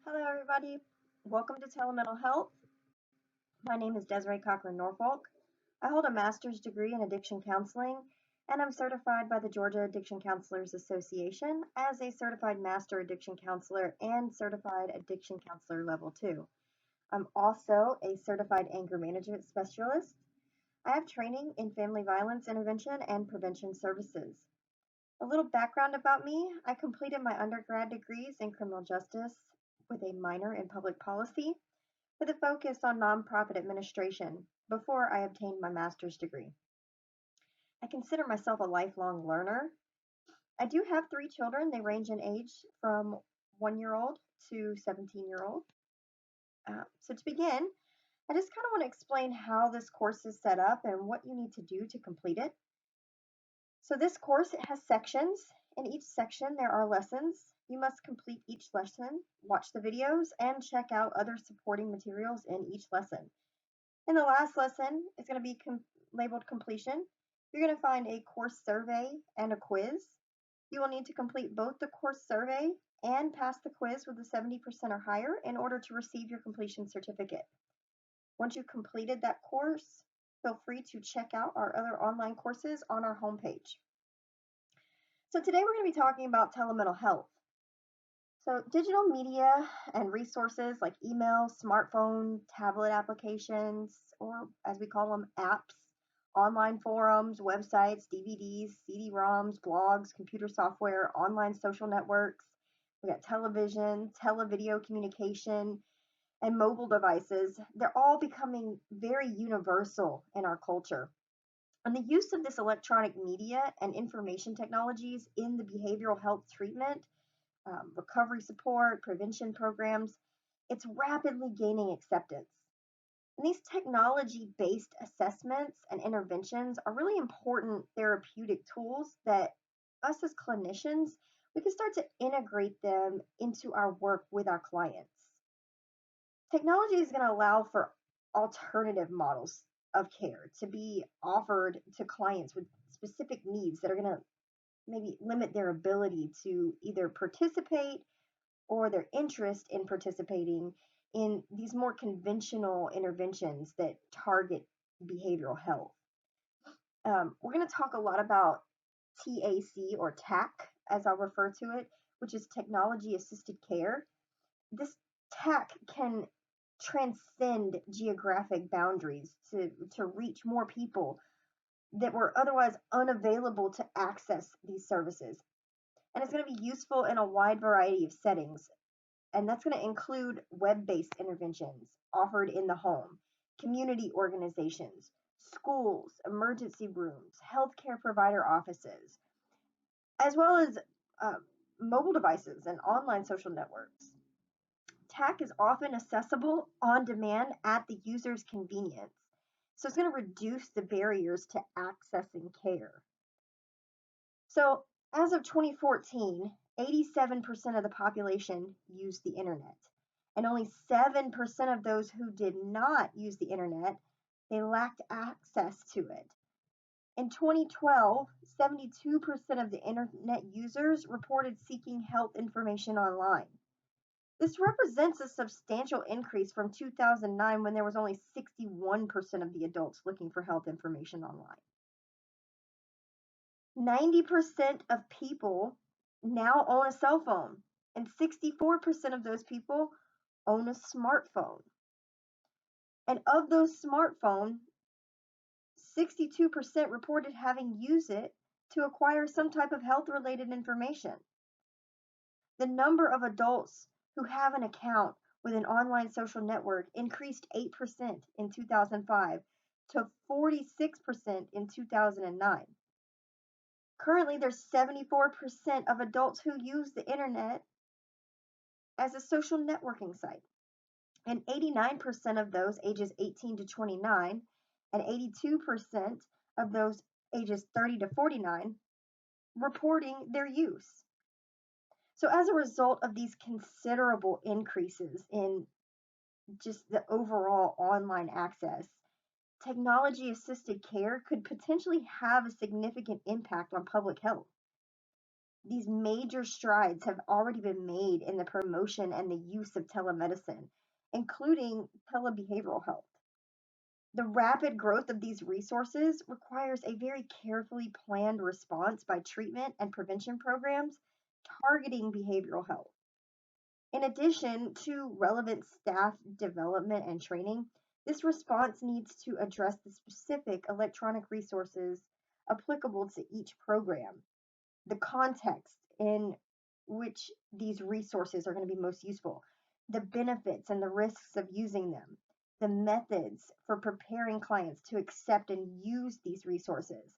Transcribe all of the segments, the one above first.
Hello, everybody. Welcome to Telemental Health. My name is Desiree Cochran Norfolk. I hold a master's degree in addiction counseling, and I'm certified by the Georgia Addiction Counselors Association as a certified master addiction counselor and certified addiction counselor level 2. I'm also a certified anger management specialist. I have training in family violence intervention and prevention services. A little background about me: I completed my undergrad degrees in criminal justice with a minor in public policy with a focus on nonprofit administration before I obtained my master's degree. I consider myself a lifelong learner. I do have three children. They range in age from 1 year old to 17-year old. So, to begin, I just kind of want to explain how this course is set up and what you need to do to complete it. So, this course, it has sections. In each section, there are lessons. You must complete each lesson, watch the videos, and check out other supporting materials in each lesson. In the last lesson, it's going to be labeled completion. You're going to find a course survey and a quiz. You will need to complete both the course survey and pass the quiz with a 70% or higher in order to receive your completion certificate. Once you've completed that course, feel free to check out our other online courses on our homepage. So today we're going to be talking about telemental health. So digital media and resources like email, smartphone, tablet applications, or as we call them, apps, online forums, websites, DVDs, CD-ROMs, blogs, computer software, online social networks. We got television, televideo communication, and mobile devices. They're all becoming very universal in our culture. And the use of this electronic media and information technologies in the behavioral health treatment, recovery support, prevention programs, it's rapidly gaining acceptance. And these technology based assessments and interventions are really important therapeutic tools that us as clinicians, we can start to integrate them into our work with our clients. Technology is going to allow for alternative models of care to be offered to clients with specific needs that are going to maybe limit their ability to either participate or their interest in participating in these more conventional interventions that target behavioral health. We're going to talk a lot about TAC or TAC, as I'll refer to it, which is technology assisted care. This TAC can transcend geographic boundaries to reach more people that were otherwise unavailable to access these services. And it's going to be useful in a wide variety of settings, and that's going to include web-based interventions offered in the home, community organizations, schools, emergency rooms, healthcare provider offices, as well as uh, mobile devices and online social networks. TAC is often accessible on demand at the user's convenience, so it's going to reduce the barriers to accessing care. So, as of 2014, 87% of the population used the internet, and only 7% of those who did not use the internet, they lacked access to it. In 2012, 72% of the internet users reported seeking health information online. This represents a substantial increase from 2009, when there was only 61% of the adults looking for health information online. 90% of people now own a cell phone, and 64% of those people own a smartphone. And of those smartphones, 62% reported having used it to acquire some type of health related information. The number of adults who have an account with an online social network increased 8% in 2005 to 46% in 2009. Currently, there's 74% of adults who use the internet as a social networking site, and 89% of those ages 18 to 29, and 82% of those ages 30 to 49 reporting their use. So, as a result of these considerable increases in just the overall online access, technology assisted care could potentially have a significant impact on public health. These major strides have already been made in the promotion and the use of telemedicine, including telebehavioral health. The rapid growth of these resources requires a very carefully planned response by treatment and prevention programs targeting behavioral health. In addition to relevant staff development and training, this response needs to address the specific electronic resources applicable to each program, the context in which these resources are going to be most useful, the benefits and the risks of using them, the methods for preparing clients to accept and use these resources,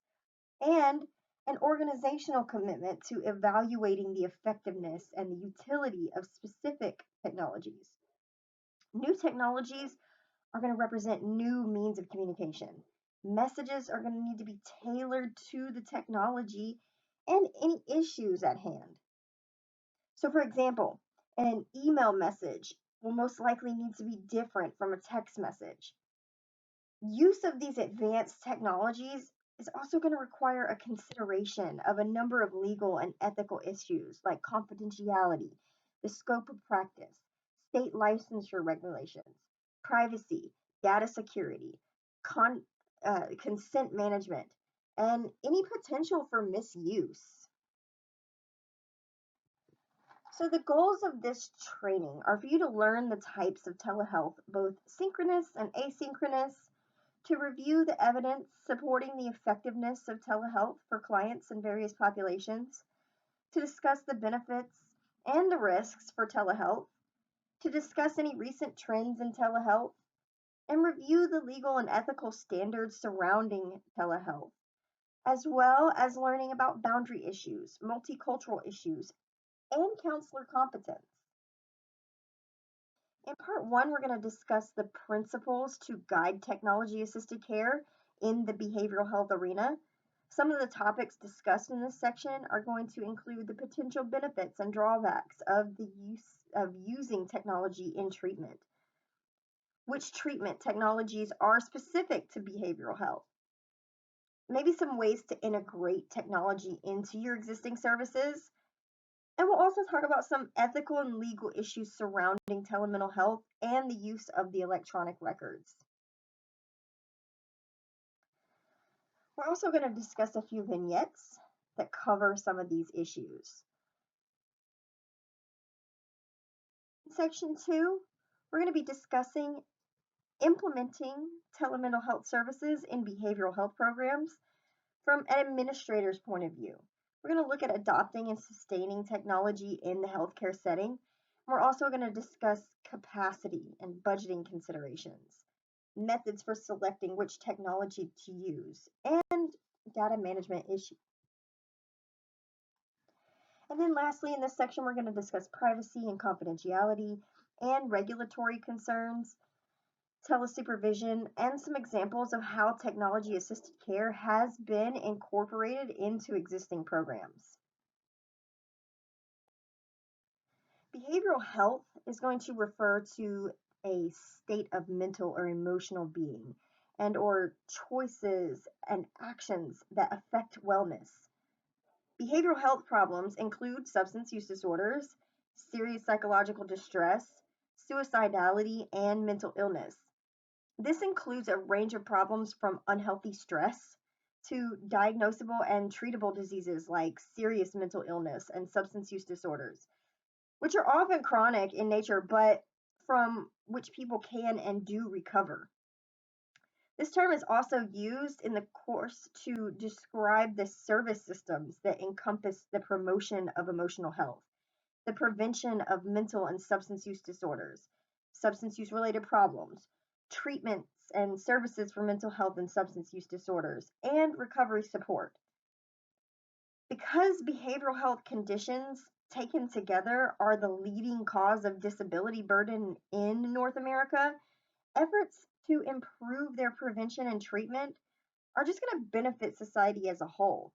and an organizational commitment to evaluating the effectiveness and the utility of specific technologies. New technologies are going to represent new means of communication. Messages are going to need to be tailored to the technology and any issues at hand. So, for example, an email message will most likely need to be different from a text message. Use of these advanced technologies is also going to require a consideration of a number of legal and ethical issues like confidentiality, the scope of practice, state licensure regulations, privacy, data security, con- consent management, and any potential for misuse. So, the goals of this training are for you to learn the types of telehealth, both synchronous and asynchronous, to review the evidence supporting the effectiveness of telehealth for clients in various populations, to discuss the benefits and the risks for telehealth, to discuss any recent trends in telehealth, and review the legal and ethical standards surrounding telehealth, as well as learning about boundary issues, multicultural issues, and counselor competence. In part one, we're going to discuss the principles to guide technology assisted care in the behavioral health arena. Some of the topics discussed in this section are going to include the potential benefits and drawbacks of the use of using technology in treatment, which treatment technologies are specific to behavioral health, maybe some ways to integrate technology into your existing services, and we'll also talk about some ethical and legal issues surrounding telemental health and the use of the electronic records. We're also going to discuss a few vignettes that cover some of these issues. In section 2, we're going to be discussing implementing telemental health services in behavioral health programs from an administrator's point of view. We're going to look at adopting and sustaining technology in the healthcare setting. We're also going to discuss capacity and budgeting considerations, methods for selecting which technology to use, and data management issues. And then lastly, in this section, we're going to discuss privacy and confidentiality and regulatory concerns, telesupervision, and some examples of how technology assisted care has been incorporated into existing programs. Behavioral health is going to refer to a state of mental or emotional being and or choices and actions that affect wellness. Behavioral health problems include substance use disorders, serious psychological distress, suicidality, and mental illness. This includes a range of problems from unhealthy stress to diagnosable and treatable diseases like serious mental illness and substance use disorders, which are often chronic in nature, but from which people can and do recover. This term is also used in the course to describe the service systems that encompass the promotion of emotional health, the prevention of mental and substance use disorders, substance use related problems, treatments and services for mental health and substance use disorders, and recovery support. Because behavioral health conditions taken together are the leading cause of disability burden in North America, efforts to improve their prevention and treatment are just going to benefit society as a whole.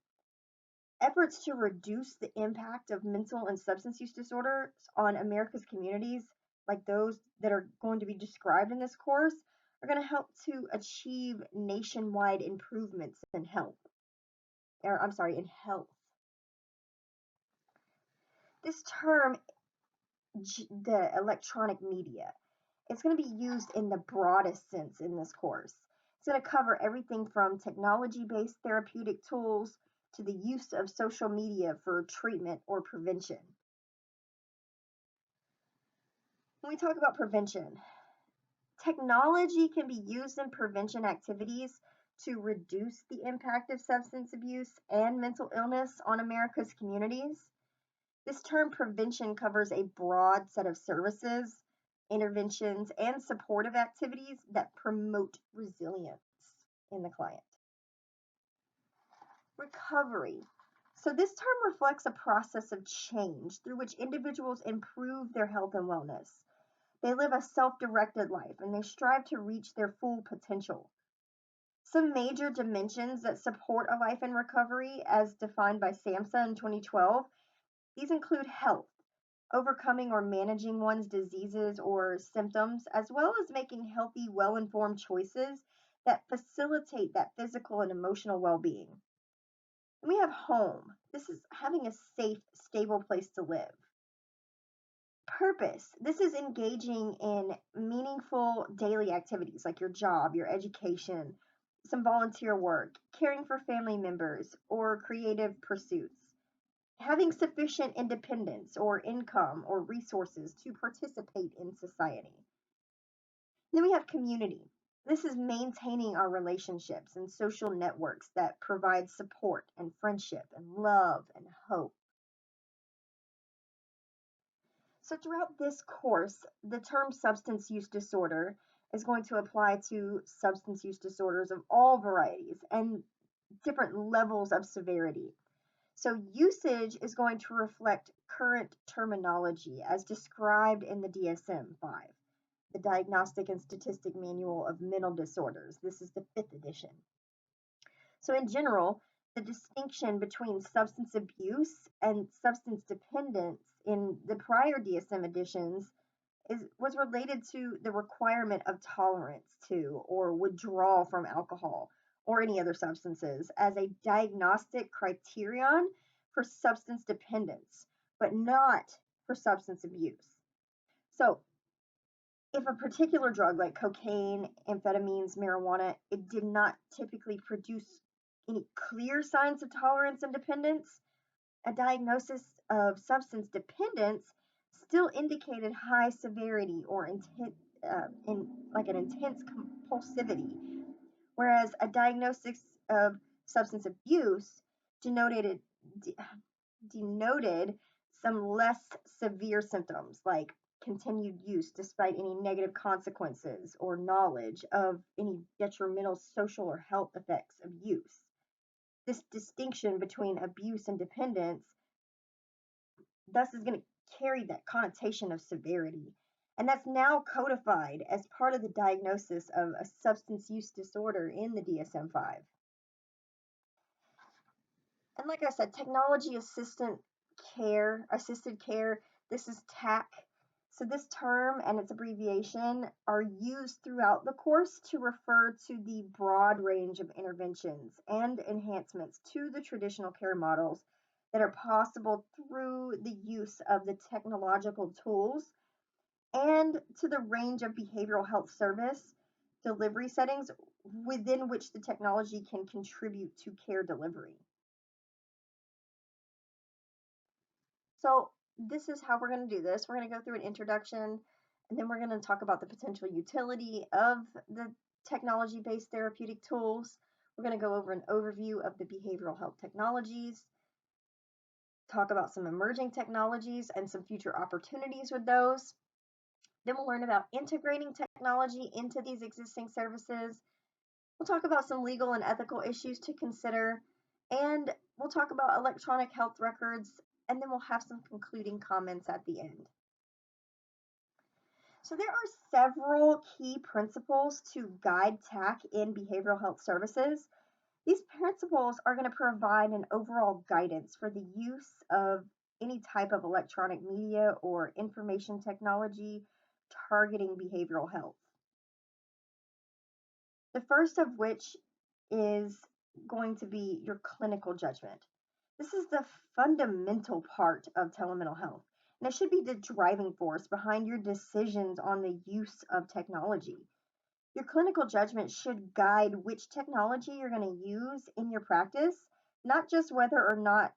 Efforts to reduce the impact of mental and substance use disorders on America's communities, like those that are going to be described in this course, are going to help to achieve nationwide improvements in health. In health. This term, the electronic media, it's going to be used in the broadest sense in this course. It's going to cover everything from technology based therapeutic tools to the use of social media for treatment or prevention. When we talk about prevention, technology can be used in prevention activities to reduce the impact of substance abuse and mental illness on America's communities. This term prevention covers a broad set of services, interventions, and supportive activities that promote resilience in the client. Recovery. So, this term reflects a process of change through which individuals improve their health and wellness. They live a self directed life and they strive to reach their full potential. Some major dimensions that support a life in recovery, as defined by SAMHSA in 2012, these include health, overcoming or managing one's diseases or symptoms, as well as making healthy, well informed choices that facilitate that physical and emotional well being. We have home. This is having a safe, stable place to live. Purpose. This is engaging in meaningful daily activities like your job, your education, some volunteer work, caring for family members, or creative pursuits. Having sufficient independence or income or resources to participate in society. Then we have community. This is maintaining our relationships and social networks that provide support and friendship and love and hope. So, throughout this course, the term substance use disorder is going to apply to substance use disorders of all varieties and different levels of severity. So, usage is going to reflect current terminology as described in the DSM 5, the Diagnostic and Statistic Manual of Mental Disorders. This is the fifth edition. So, in general, the distinction between substance abuse and substance dependence in the prior DSM editions was related to the requirement of tolerance to or withdrawal from alcohol or any other substances as a diagnostic criterion for substance dependence, but not for substance abuse. So, if a particular drug like cocaine, amphetamines, marijuana, it did not typically produce any clear signs of tolerance and dependence, a diagnosis of substance dependence still indicated high severity or like an intense compulsivity, whereas a diagnosis of substance abuse denoted denoted some less severe symptoms like continued use despite any negative consequences or knowledge of any detrimental social or health effects of use. This distinction between abuse and dependence thus is going to carry that connotation of severity. And that's now codified as part of the diagnosis of a substance use disorder in the DSM 5. And like I said, technology assisted care, this is TAC. So this term and its abbreviation are used throughout the course to refer to the broad range of interventions and enhancements to the traditional care models that are possible through the use of the technological tools and to the range of behavioral health service delivery settings within which the technology can contribute to care delivery. So this is how we're going to do this. We're going to go through an introduction, and then we're going to talk about the potential utility of the technology-based therapeutic tools. We're going to go over an overview of the behavioral health technologies, talk about some emerging technologies and some future opportunities with those. Then we'll learn about integrating technology into these existing services. We'll talk about some legal and ethical issues to consider, and we'll talk about electronic health records, and then we'll have some concluding comments at the end. So there are several key principles to guide TAC in behavioral health services. These principles are going to provide an overall guidance for the use of any type of electronic media or information technology targeting behavioral health. The first of which is going to be your clinical judgment. This is the fundamental part of telemental health, and it should be the driving force behind your decisions on the use of technology. Your clinical judgment should guide which technology you're going to use in your practice, not just whether or not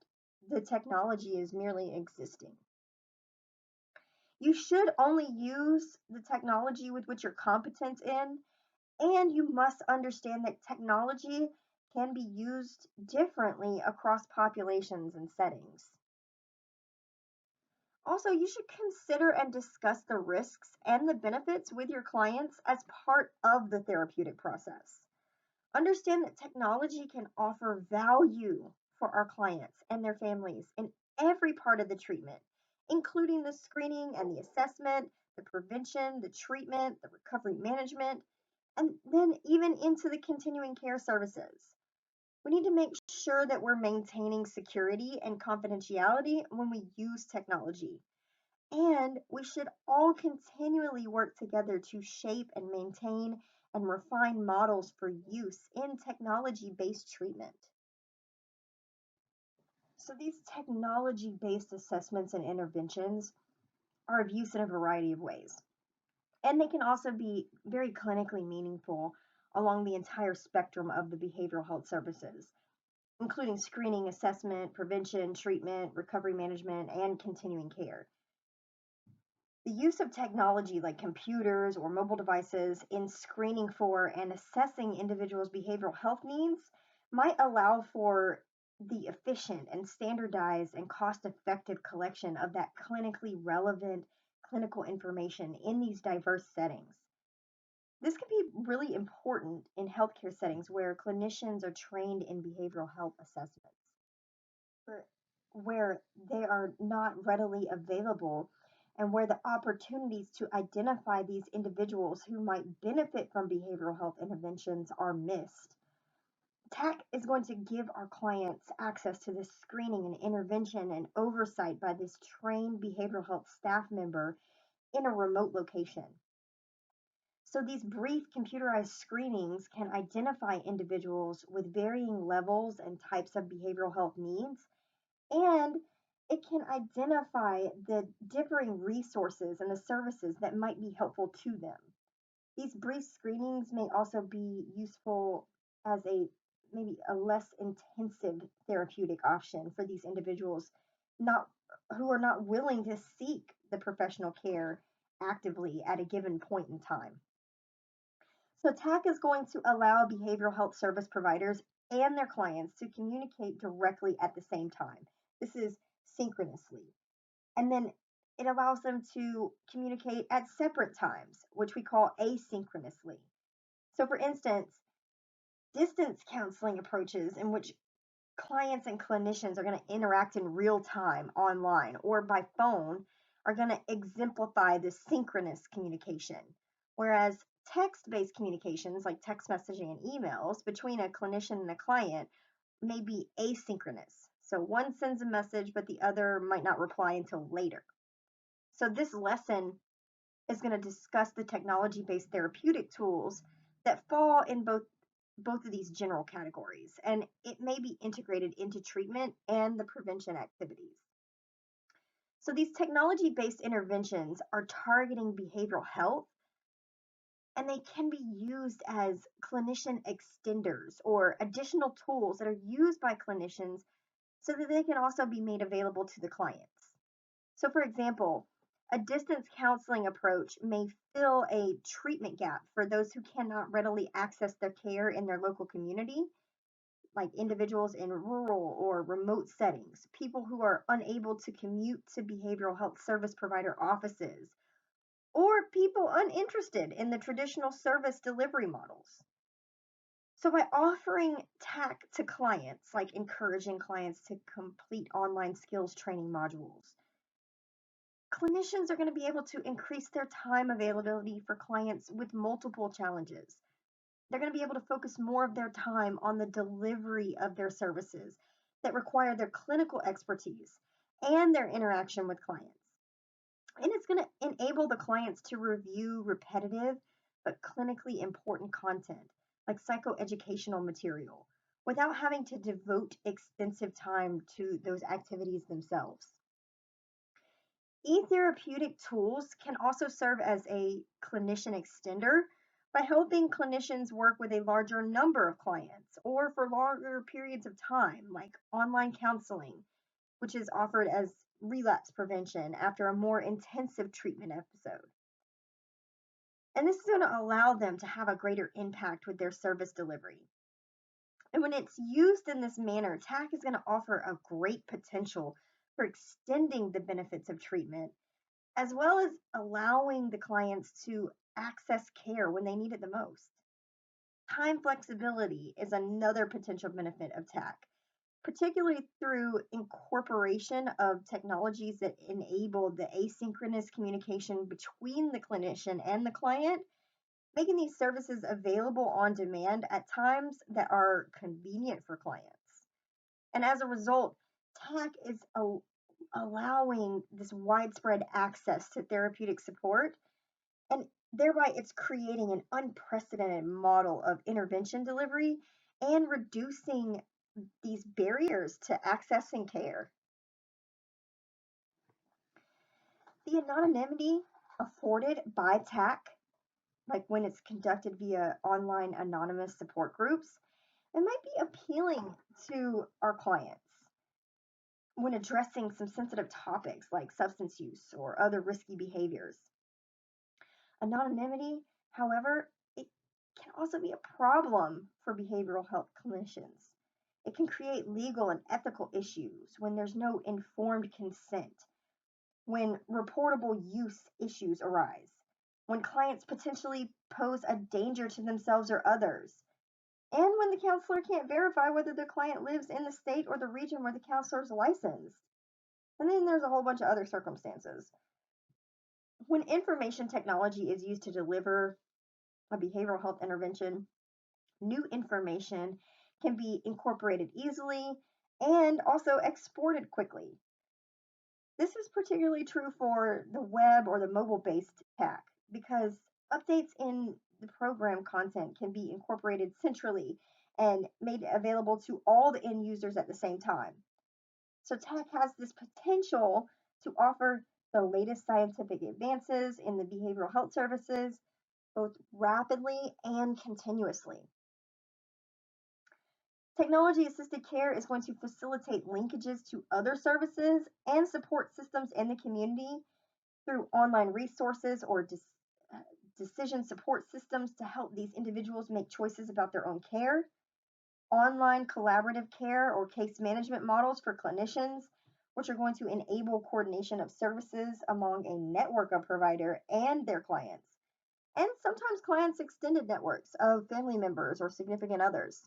the technology is merely existing. You should only use the technology with which you're competent in, and you must understand that technology can be used differently across populations and settings. Also, you should consider and discuss the risks and the benefits with your clients as part of the therapeutic process. Understand that technology can offer value for our clients and their families in every part of the treatment, including the screening and the assessment, the prevention, the treatment, the recovery management, and then even into the continuing care services. We need to make sure that we're maintaining security and confidentiality when we use technology. And we should all continually work together to shape and maintain and refine models for use in technology based treatment. So, these technology based assessments and interventions are of use in a variety of ways. And they can also be very clinically meaningful along the entire spectrum of the behavioral health services, including screening, assessment, prevention, treatment, recovery management, and continuing care. The use of technology like computers or mobile devices in screening for and assessing individuals' behavioral health needs might allow for the efficient and standardized and cost effective collection of that clinically relevant clinical information in these diverse settings. This can be really important in healthcare settings where clinicians are trained in behavioral health assessments, where they are not readily available and where the opportunities to identify these individuals who might benefit from behavioral health interventions are missed. TAC is going to give our clients access to this screening and intervention and oversight by this trained behavioral health staff member in a remote location. So these brief computerized screenings can identify individuals with varying levels and types of behavioral health needs, and it can identify the differing resources and the services that might be helpful to them. These brief screenings may also be useful as a maybe a less intensive therapeutic option for these individuals not who are not willing to seek the professional care actively at a given point in time. So TAC is going to allow behavioral health service providers and their clients to communicate directly at the same time. This is synchronously. And then it allows them to communicate at separate times, which we call asynchronously. So, for instance, distance counseling approaches in which clients and clinicians are going to interact in real time online or by phone are going to exemplify the synchronous communication. Whereas text based communications like text messaging and emails between a clinician and a client may be asynchronous. So one sends a message, but the other might not reply until later. So this lesson is going to discuss the technology based therapeutic tools that fall in both of these general categories, and it may be integrated into treatment and the prevention activities. So, these technology based interventions are targeting behavioral health, and they can be used as clinician extenders or additional tools that are used by clinicians so that they can also be made available to the clients. So, for example, a distance counseling approach may fill a treatment gap for those who cannot readily access their care in their local community, like individuals in rural or remote settings, people who are unable to commute to behavioral health service provider offices, or people uninterested in the traditional service delivery models. So, by offering TAC to clients, like encouraging clients to complete online skills training modules, clinicians are going to be able to increase their time availability for clients with multiple challenges. They're going to be able to focus more of their time on the delivery of their services that require their clinical expertise and their interaction with clients. And it's going to enable the clients to review repetitive but clinically important content like psychoeducational material without having to devote extensive time to those activities themselves. E-therapeutic tools can also serve as a clinician extender by helping clinicians work with a larger number of clients or for longer periods of time, like online counseling, which is offered as relapse prevention after a more intensive treatment episode. And this is going to allow them to have a greater impact with their service delivery. And when it's used in this manner, TAC is going to offer a great potential for extending the benefits of treatment, as well as allowing the clients to access care when they need it the most. Time flexibility is another potential benefit of TAC, particularly through incorporation of technologies that enable the asynchronous communication between the clinician and the client, making these services available on demand at times that are convenient for clients. And as a result, TAC is allowing this widespread access to therapeutic support, and thereby it's creating an unprecedented model of intervention delivery and reducing these barriers to accessing care. The anonymity afforded by TAC, like when it's conducted via online anonymous support groups, it might be appealing to our clients when addressing some sensitive topics like substance use or other risky behaviors. Anonymity, however, it can also be a problem for behavioral health clinicians. It can create legal and ethical issues when there's no informed consent, when reportable use issues arise, when clients potentially pose a danger to themselves or others, and when the counselor can't verify whether the client lives in the state or the region where the counselor is licensed. And then there's a whole bunch of other circumstances. When information technology is used to deliver a behavioral health intervention, new information can be incorporated easily and also exported quickly. This is particularly true for the web or the mobile based TAC because updates in the program content can be incorporated centrally and made available to all the end users at the same time. So, TAC has this potential to offer the latest scientific advances in the behavioral health services both rapidly and continuously. Technology assisted care is going to facilitate linkages to other services and support systems in the community through online resources or decision support systems to help these individuals make choices about their own care, online collaborative care or case management models for clinicians, which are going to enable coordination of services among a network of provider and their clients, and sometimes clients' extended networks of family members or significant others.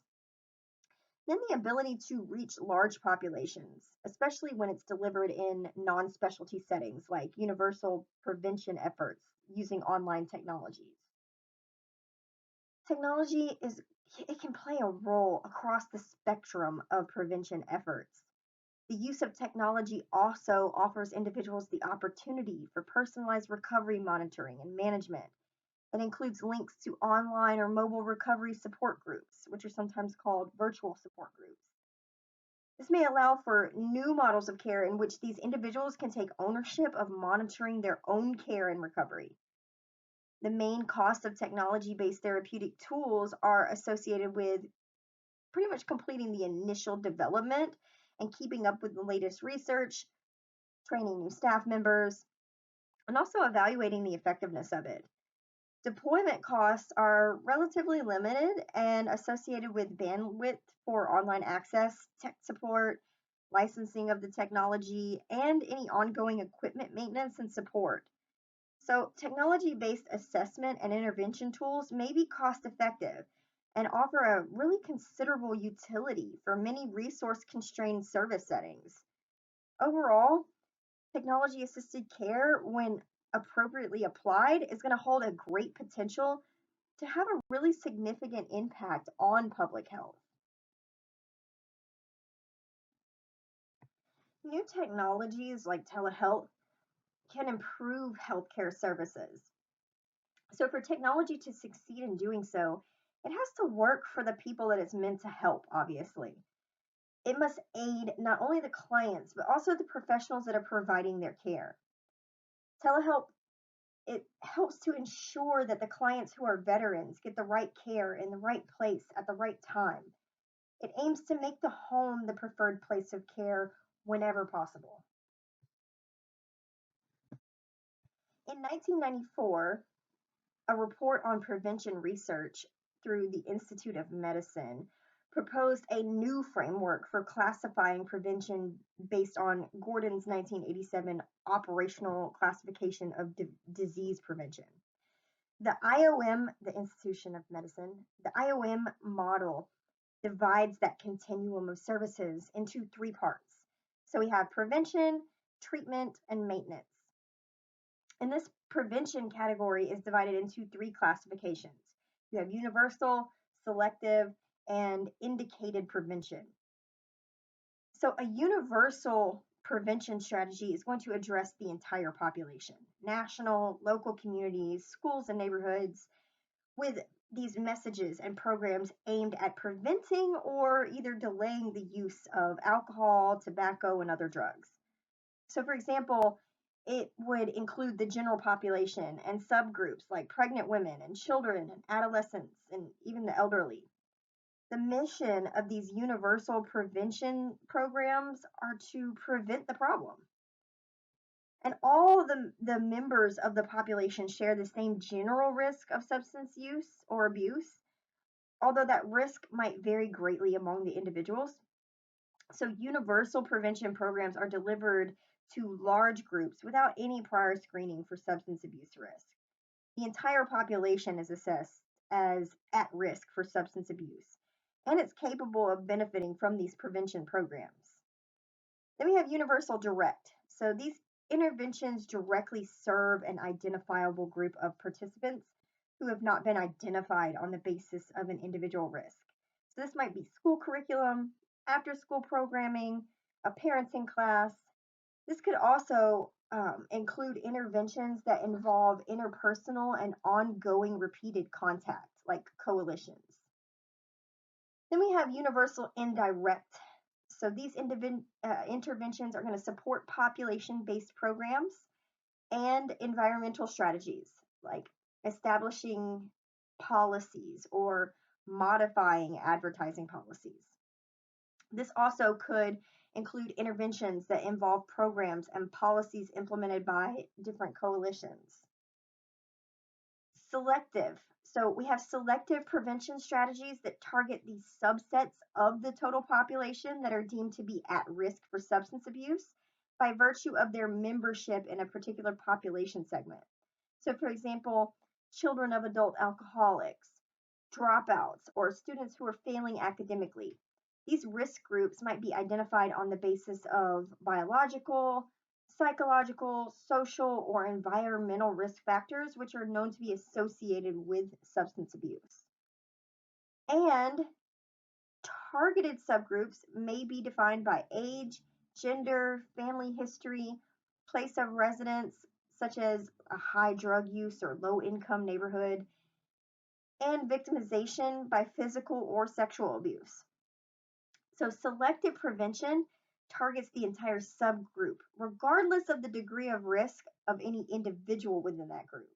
Then the ability to reach large populations, especially when it's delivered in non specialty settings like universal prevention efforts using online technologies. Technology is it can play a role across the spectrum of prevention efforts. The use of technology also offers individuals the opportunity for personalized recovery monitoring and management. It includes links to online or mobile recovery support groups, which are sometimes called virtual support groups. This may allow for new models of care in which these individuals can take ownership of monitoring their own care and recovery. The main costs of technology based therapeutic tools are associated with pretty much completing the initial development and keeping up with the latest research, training new staff members, and also evaluating the effectiveness of it. Deployment costs are relatively limited and associated with bandwidth for online access, tech support, licensing of the technology, and any ongoing equipment maintenance and support. So, technology based assessment and intervention tools may be cost effective and offer a really considerable utility for many resource constrained service settings. Overall, technology assisted care, when appropriately applied, is going to hold a great potential to have a really significant impact on public health. New technologies like telehealth can improve healthcare services. So, for technology to succeed in doing so, It has to work for the people that it's meant to help, obviously. It must aid not only the clients, but also the professionals that are providing their care. Telehealth, it helps to ensure that the clients who are veterans get the right care in the right place at the right time. It aims to make the home the preferred place of care whenever possible. In 1994, a report on prevention research through the Institute of Medicine proposed a new framework for classifying prevention based on Gordon's 1987 operational classification of disease prevention. The IOM, the Institution of Medicine, the IOM model divides that continuum of services into three parts. So we have prevention, treatment, and maintenance. And this prevention category is divided into three classifications. You have universal, selective, and indicated prevention. So a universal prevention strategy is going to address the entire population, national, local communities, schools, and neighborhoods, with these messages and programs aimed at preventing or either delaying the use of alcohol, tobacco, and other drugs. So, for example, it would include the general population and subgroups like pregnant women and children and adolescents and even the elderly. The mission of these universal prevention programs are to prevent the problem. And all the members of the population share the same general risk of substance use or abuse, although that risk might vary greatly among the individuals. So, universal prevention programs are delivered to large groups without any prior screening for substance abuse risk. The entire population is assessed as at risk for substance abuse, and it's capable of benefiting from these prevention programs. Then we have universal direct. So, these interventions directly serve an identifiable group of participants who have not been identified on the basis of an individual risk. So, this might be school curriculum, after school programming, a parenting class. This could also include interventions that involve interpersonal and ongoing repeated contact, like coalitions. Then we have universal indirect. So these interventions are going to support population based programs and environmental strategies, like establishing policies or modifying advertising policies. This also could include interventions that involve programs and policies implemented by different coalitions. Selective. So we have selective prevention strategies that target these subsets of the total population that are deemed to be at risk for substance abuse by virtue of their membership in a particular population segment. So, for example, children of adult alcoholics, dropouts, or students who are failing academically. These risk groups might be identified on the basis of biological, psychological, social, or environmental risk factors, which are known to be associated with substance abuse. And targeted subgroups may be defined by age, gender, family history, place of residence, such as a high drug use or low income neighborhood, and victimization by physical or sexual abuse. So, selective prevention targets the entire subgroup, regardless of the degree of risk of any individual within that group.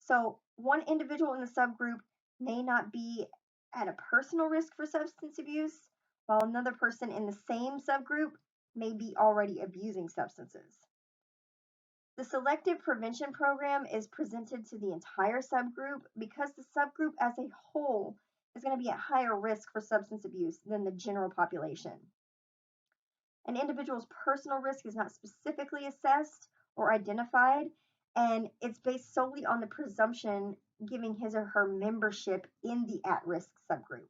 So, one individual in the subgroup may not be at a personal risk for substance abuse, while another person in the same subgroup may be already abusing substances. The selective prevention program is presented to the entire subgroup because the subgroup as a whole is going to be at higher risk for substance abuse than the general population. An individual's personal risk is not specifically assessed or identified, and it's based solely on the presumption giving his or her membership in the at risk subgroup.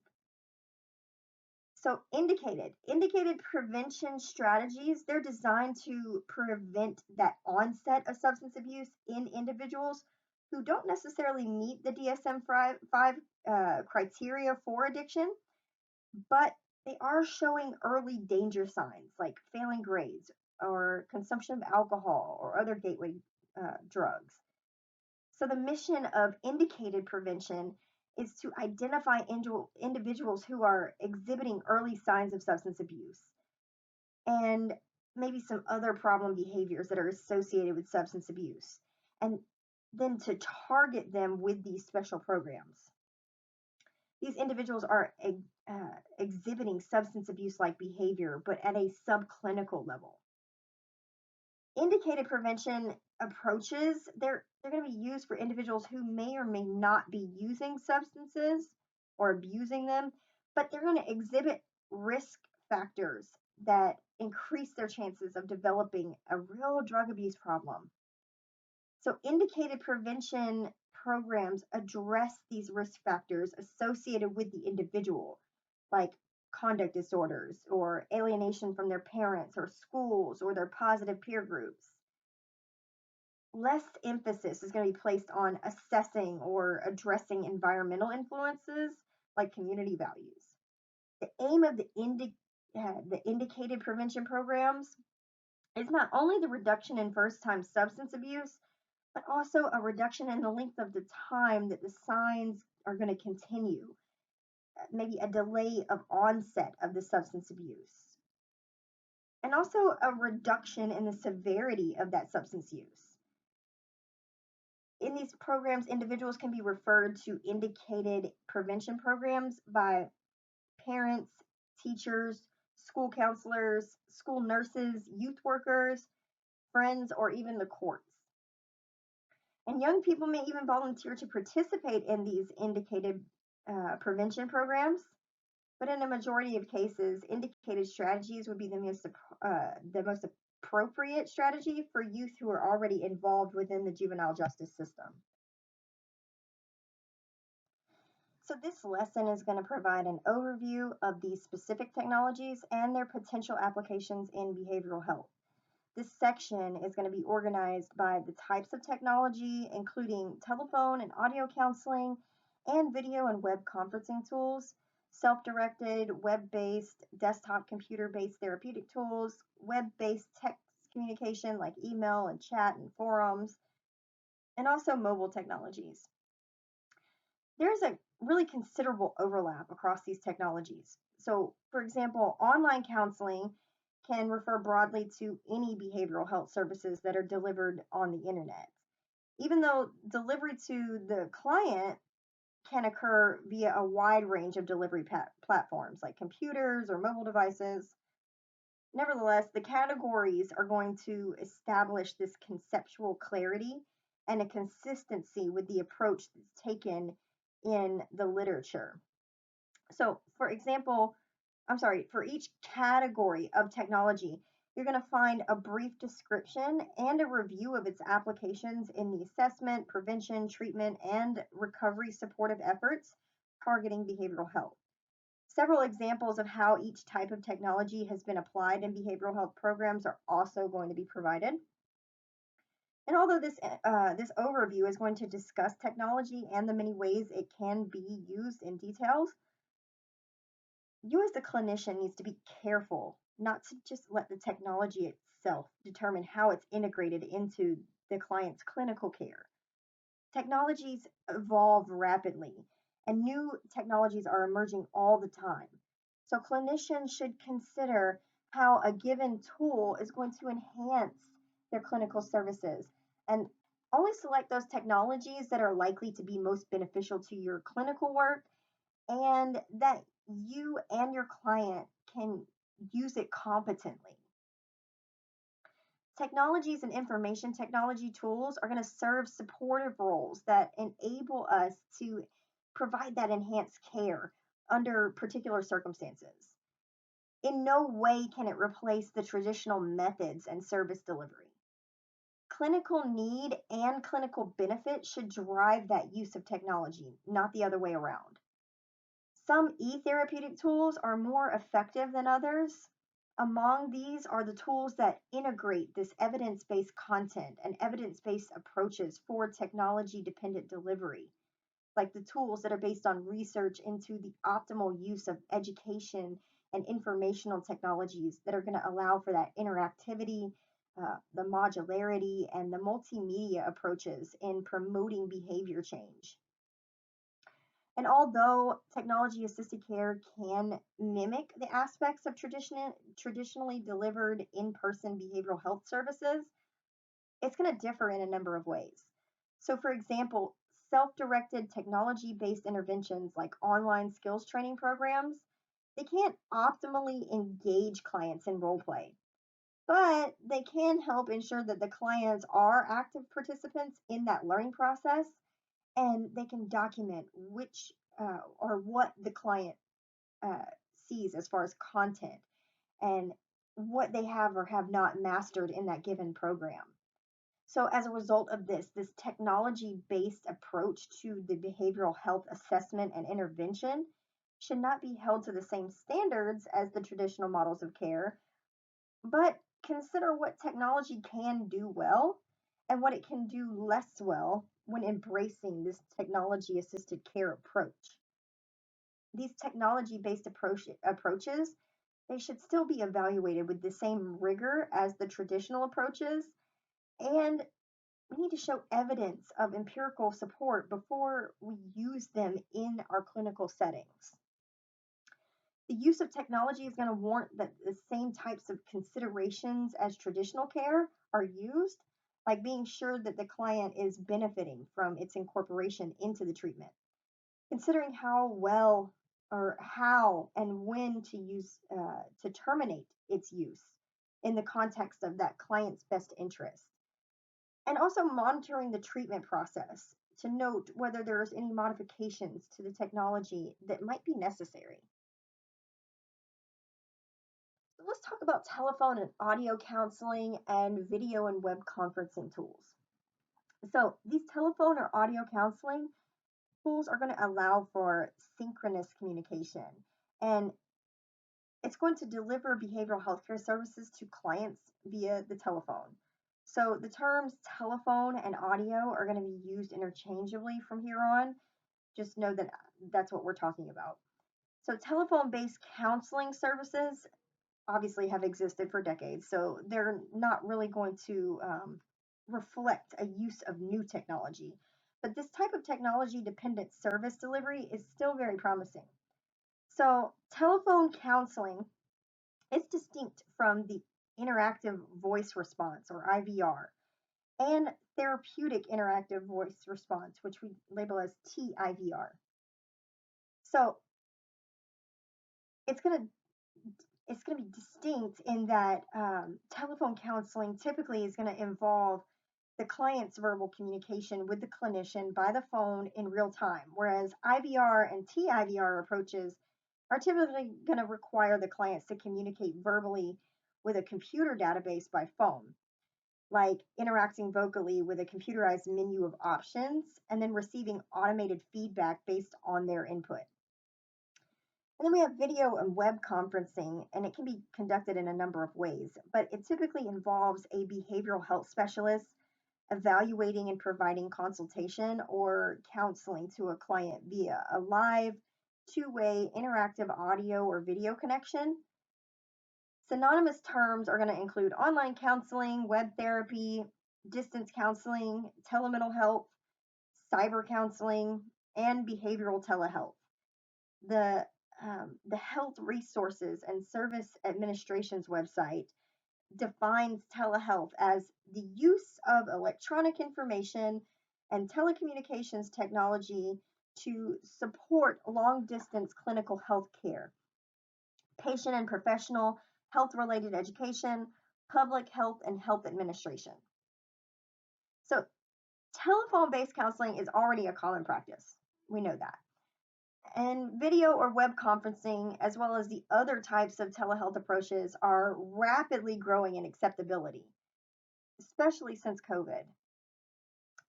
So, indicated prevention strategies, they're designed to prevent that onset of substance abuse in individuals who don't necessarily meet the DSM-5 criteria for addiction, but they are showing early danger signs like failing grades or consumption of alcohol or other gateway drugs. So, the mission of indicated prevention is to identify individuals who are exhibiting early signs of substance abuse and maybe some other problem behaviors that are associated with substance abuse, and then to target them with these special programs. These individuals are exhibiting substance abuse like behavior, but at a subclinical level. Indicated prevention approaches, they're going to be used for individuals who may or may not be using substances or abusing them, but they're going to exhibit risk factors that increase their chances of developing a real drug abuse problem. So indicated prevention programs address these risk factors associated with the individual, like conduct disorders or alienation from their parents or schools or their positive peer groups. Less emphasis is going to be placed on assessing or addressing environmental influences like community values. The aim of the indicated prevention programs is not only the reduction in first time substance abuse, but also a reduction in the length of the time that the signs are going to continue, maybe a delay of onset of the substance abuse, and also a reduction in the severity of that substance use. In these programs, individuals can be referred to indicated prevention programs by parents, teachers, school counselors, school nurses, youth workers, friends, or even the courts. And young people may even volunteer to participate in these indicated prevention programs. But in a majority of cases, indicated strategies would be the most appropriate strategy for youth who are already involved within the juvenile justice system. So this lesson is going to provide an overview of these specific technologies and their potential applications in behavioral health. This section is going to be organized by the types of technology, including telephone and audio counseling, and video and web conferencing tools, self-directed, web-based, desktop computer-based therapeutic tools, web-based text communication like email and chat and forums, and also mobile technologies. There's a really considerable overlap across these technologies. So, for example, online counseling can refer broadly to any behavioral health services that are delivered on the internet. Even though delivery to the client can occur via a wide range of delivery platforms like computers or mobile devices, nevertheless, the categories are going to establish this conceptual clarity and a consistency with the approach that's taken in the literature. So, for example, for each category of technology, you're going to find a brief description and a review of its applications in the assessment, prevention, treatment, and recovery supportive efforts targeting behavioral health. Several examples of how each type of technology has been applied in behavioral health programs are also going to be provided. And although this overview is going to discuss technology and the many ways it can be used in details, you as the clinician needs to be careful not to just let the technology itself determine how it's integrated into the client's clinical care. Technologies evolve rapidly, and new technologies are emerging all the time. So clinicians should consider how a given tool is going to enhance their clinical services and only select those technologies that are likely to be most beneficial to your clinical work and that you and your client can use it competently. Technologies and information technology tools are going to serve supportive roles that enable us to provide that enhanced care under particular circumstances. In no way can it replace the traditional methods and service delivery. Clinical need and clinical benefit should drive that use of technology, not the other way around. Some e-therapeutic tools are more effective than others. Among these are the tools that integrate this evidence-based content and evidence-based approaches for technology-dependent delivery, like the tools that are based on research into the optimal use of education and informational technologies that are going to allow for that interactivity, the modularity, and the multimedia approaches in promoting behavior change. And although technology assisted care can mimic the aspects of traditionally delivered in person behavioral health services, it's going to differ in a number of ways. So, for example, self directed technology based interventions like online skills training programs, they can't optimally engage clients in role play, but they can help ensure that the clients are active participants in that learning process, and they can document which or what the client uh, sees as far as content and what they have or have not mastered in that given program. So, as a result of this technology based approach to the behavioral health assessment and intervention should not be held to the same standards as the traditional models of care, but consider what technology can do well and what it can do less well when embracing this technology assisted care approach. These technology based approaches, they should still be evaluated with the same rigor as the traditional approaches, and we need to show evidence of empirical support before we use them in our clinical settings. The use of technology is going to warrant that the same types of considerations as traditional care are used, like being sure that the client is benefiting from its incorporation into the treatment, considering how well or how and when to use to terminate its use in the context of that client's best interest, and also monitoring the treatment process to note whether there's any modifications to the technology that might be necessary. So let's talk about telephone and audio counseling and video and web conferencing tools. So these telephone or audio counseling tools are going to allow for synchronous communication, and it's going to deliver behavioral healthcare services to clients via the telephone. So the terms telephone and audio are going to be used interchangeably from here on. Just know that that's what we're talking about. So telephone based counseling services obviously have existed for decades, so they're not really going to reflect a use of new technology. But this type of technology dependent service delivery is still very promising. So, telephone counseling is distinct from the interactive voice response or IVR and therapeutic interactive voice response, which we label as TIVR. So, it's going to it's going to be distinct in that telephone counseling typically is going to involve the client's verbal communication with the clinician by the phone in real time, whereas IVR and TIVR approaches are typically going to require the clients to communicate verbally with a computer database by phone, like interacting vocally with a computerized menu of options and then receiving automated feedback based on their input. And then we have video and web conferencing, and it can be conducted in a number of ways, but it typically involves a behavioral health specialist evaluating and providing consultation or counseling to a client via a live, two-way interactive audio or video connection. Synonymous terms are going to include online counseling, web therapy, distance counseling, telemental health, cyber counseling, and behavioral telehealth. The the Health Resources and Service Administration's website defines telehealth as the use of electronic information and telecommunications technology to support long distance clinical health care, patient and professional health related education, public health, and health administration. So, telephone based counseling is already a common practice. We know that. And video or web conferencing, as well as the other types of telehealth approaches, are rapidly growing in acceptability, especially since COVID.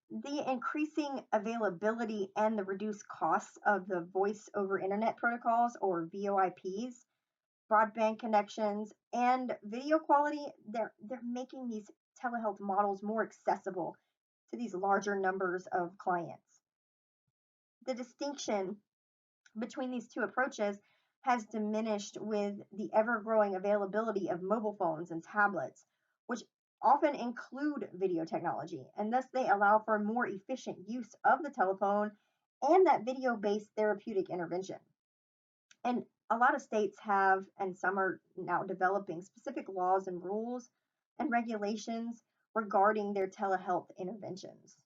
The increasing availability and the reduced costs of the voice over internet protocols or VoIPs, broadband connections, and video quality, they're making these telehealth models more accessible to these larger numbers of clients. The distinction between these two approaches has diminished with the ever growing availability of mobile phones and tablets, which often include video technology, and thus they allow for more efficient use of the telephone and that video based therapeutic intervention. And a lot of states have, and some are now developing specific laws and rules and regulations regarding their telehealth interventions.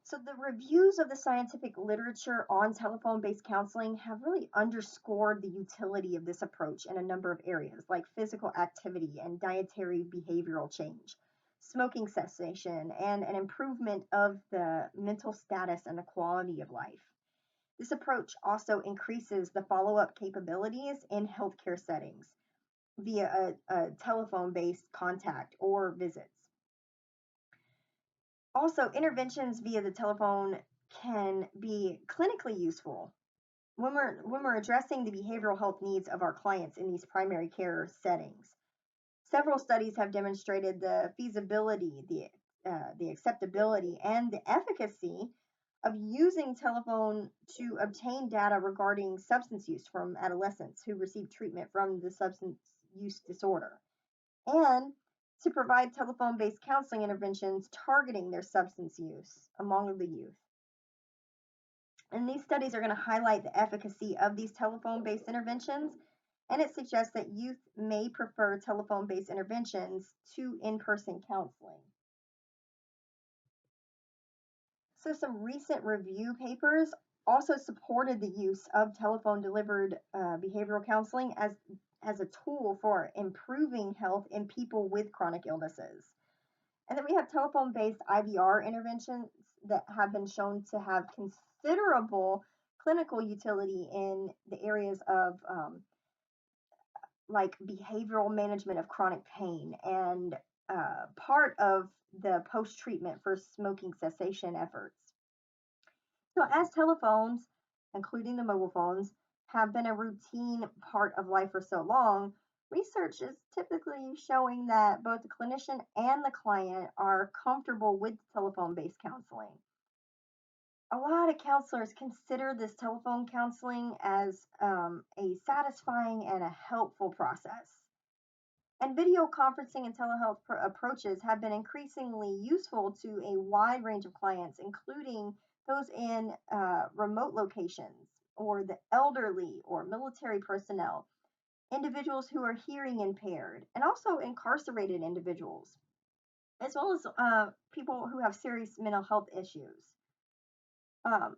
So, the reviews of the scientific literature on telephone based counseling have really underscored the utility of this approach in a number of areas, like physical activity and dietary behavioral change, smoking cessation, and an improvement of the mental status and the quality of life. This approach also increases the follow up capabilities in healthcare settings via a telephone based contact or visits. Also, interventions via the telephone can be clinically useful when we're addressing the behavioral health needs of our clients in these primary care settings. Several studies have demonstrated the feasibility, the acceptability, and the efficacy of using telephone to obtain data regarding substance use from adolescents who receive treatment from the substance use disorder, and to provide telephone based counseling interventions targeting their substance use among the youth. And these studies are going to highlight the efficacy of these telephone based interventions, and it suggests that youth may prefer telephone based interventions to in person counseling. So, some recent review papers also supported the use of telephone delivered behavioral counseling as a tool for improving health in people with chronic illnesses. And then we have telephone based IVR interventions that have been shown to have considerable clinical utility in the areas of like behavioral management of chronic pain and part of the post treatment for smoking cessation efforts. So, as telephones, including the mobile phones, have been a routine part of life for so long, research is typically showing that both the clinician and the client are comfortable with telephone based counseling. A lot of counselors consider this telephone counseling as a satisfying and a helpful process. And video conferencing and telehealth approaches have been increasingly useful to a wide range of clients, including those in remote locations, or the elderly, or military personnel, individuals who are hearing impaired, and also incarcerated individuals, as well as people who have serious mental health issues. Um,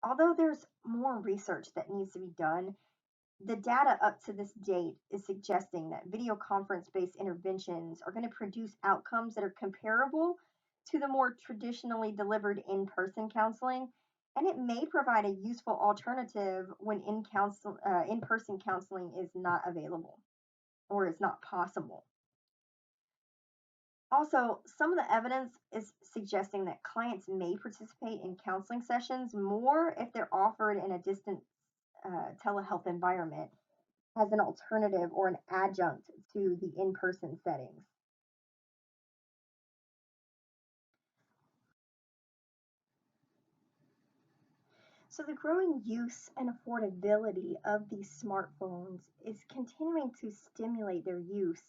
Although there's more research that needs to be done, the data up to this date is suggesting that video conference based interventions are going to produce outcomes that are comparable to the more traditionally delivered in person counseling, and it may provide a useful alternative when in person counseling is not available or is not possible. Also, some of the evidence is suggesting that clients may participate in counseling sessions more if they're offered in a distant telehealth environment as an alternative or an adjunct to the in person settings. So, the growing use and affordability of these smartphones is continuing to stimulate their use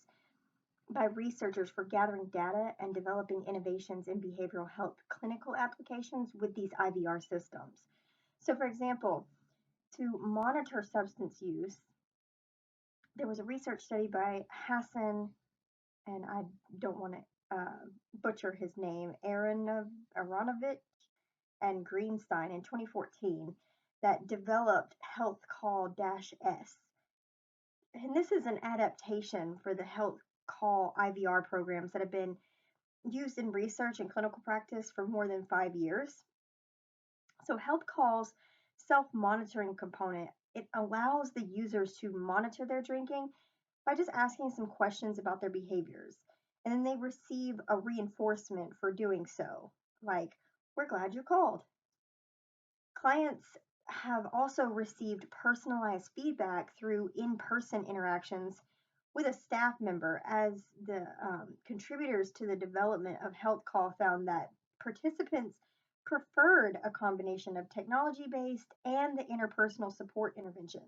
by researchers for gathering data and developing innovations in behavioral health clinical applications with these IVR systems. So, for example, to monitor substance use, there was a research study by Hassan, and I don't want to butcher his name, Aronovich and Greenstein in 2014 that developed Health Call S. And this is an adaptation for the Health Call IVR programs that have been used in research and clinical practice for more than 5 years. So, Health Call's self monitoring component, it allows the users to monitor their drinking by just asking some questions about their behaviors. And then they receive a reinforcement for doing so, like, we're glad you called. Clients have also received personalized feedback through in person interactions with a staff member, as the contributors to the development of Health Call found that participants preferred a combination of technology based and the interpersonal support interventions.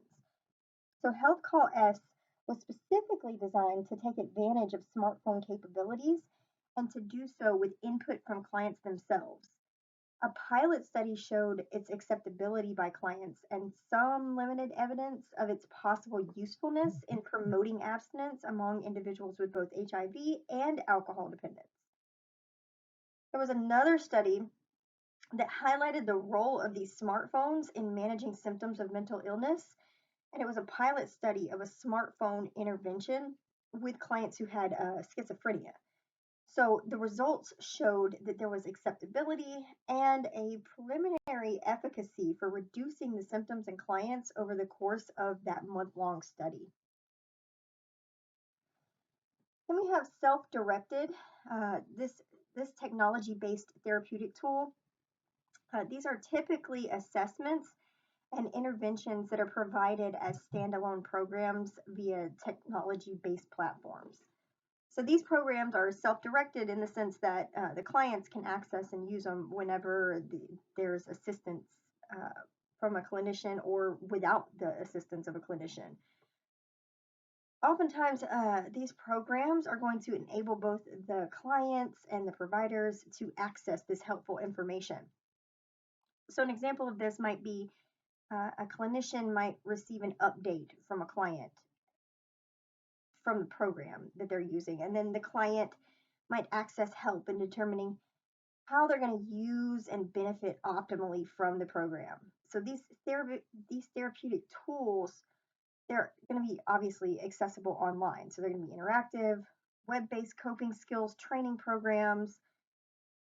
So, Health Call S was specifically designed to take advantage of smartphone capabilities and to do so with input from clients themselves. A pilot study showed its acceptability by clients and some limited evidence of its possible usefulness in promoting abstinence among individuals with both HIV and alcohol dependence. There was another study that highlighted the role of these smartphones in managing symptoms of mental illness, and it was a pilot study of a smartphone intervention with clients who had schizophrenia. So the results showed that there was acceptability and a preliminary efficacy for reducing the symptoms in clients over the course of that month-long study. Then we have self-directed, this technology-based therapeutic tool. These are typically assessments and interventions that are provided as standalone programs via technology-based platforms. So these programs are self-directed in the sense that the clients can access and use them whenever there's assistance from a clinician or without the assistance of a clinician. Oftentimes, these programs are going to enable both the clients and the providers to access this helpful information. So an example of this might be a clinician might receive an update from a client from the program that they're using, and then the client might access help in determining how they're going to use and benefit optimally from the program. So these therapeutic tools, they're going to be obviously accessible online. So they're going to be interactive, web-based coping skills training programs,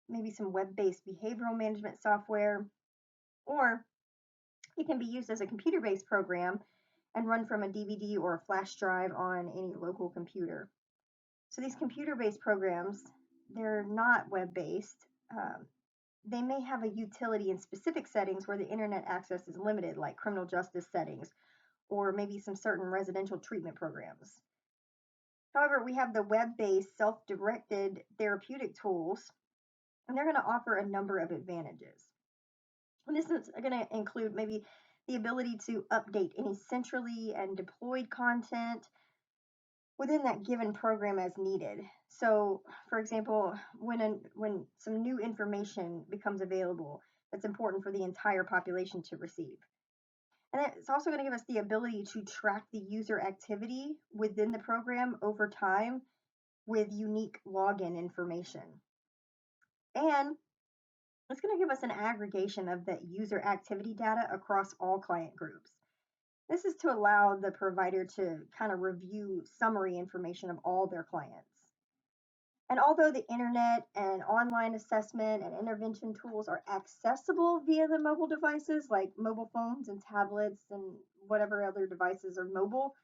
maybe some web-based behavioral management software, or it can be used as a computer-based program and run from a DVD or a flash drive on any local computer. So these computer-based programs, they're not web-based. They may have a utility in specific settings where the internet access is limited, like criminal justice settings, or maybe some certain residential treatment programs. However, we have the web-based self-directed therapeutic tools, and they're going to offer a number of advantages. And this is going to include maybe the ability to update any centrally and deployed content within that given program as needed. So, for example, when some new information becomes available that's important for the entire population to receive. And it's also going to give us the ability to track the user activity within the program over time with unique login information. And it's going to give us an aggregation of the user activity data across all client groups. This is to allow the provider to kind of review summary information of all their clients. And although the internet and online assessment and intervention tools are accessible via the mobile devices like mobile phones and tablets and whatever other devices are mobile,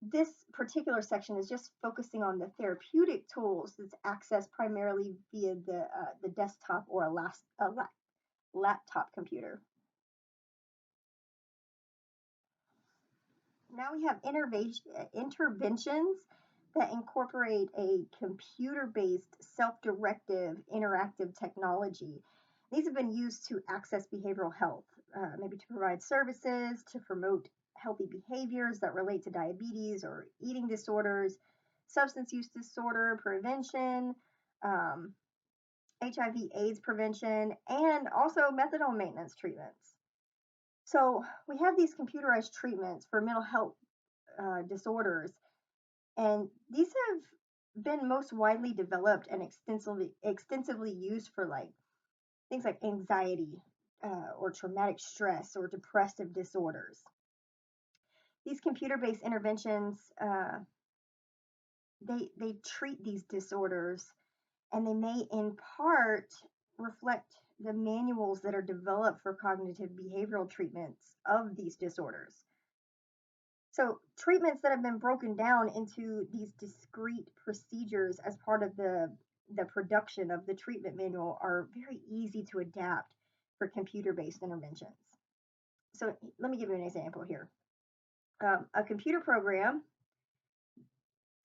this particular section is just focusing on the therapeutic tools that's accessed primarily via the desktop or a laptop computer. Now we have interventions that incorporate a computer-based, self-directive, interactive technology. These have been used to access behavioral health, maybe to provide services, to promote healthy behaviors that relate to diabetes or eating disorders, substance use disorder prevention, HIV/AIDS prevention, and also methadone maintenance treatments. So we have these computerized treatments for mental health disorders, and these have been most widely developed and extensively used for like things like anxiety or traumatic stress or depressive disorders. These computer-based interventions, they treat these disorders, and they may in part reflect the manuals that are developed for cognitive behavioral treatments of these disorders. So treatments that have been broken down into these discrete procedures as part of the production of the treatment manual are very easy to adapt for computer-based interventions. So let me give you an example here. A computer program,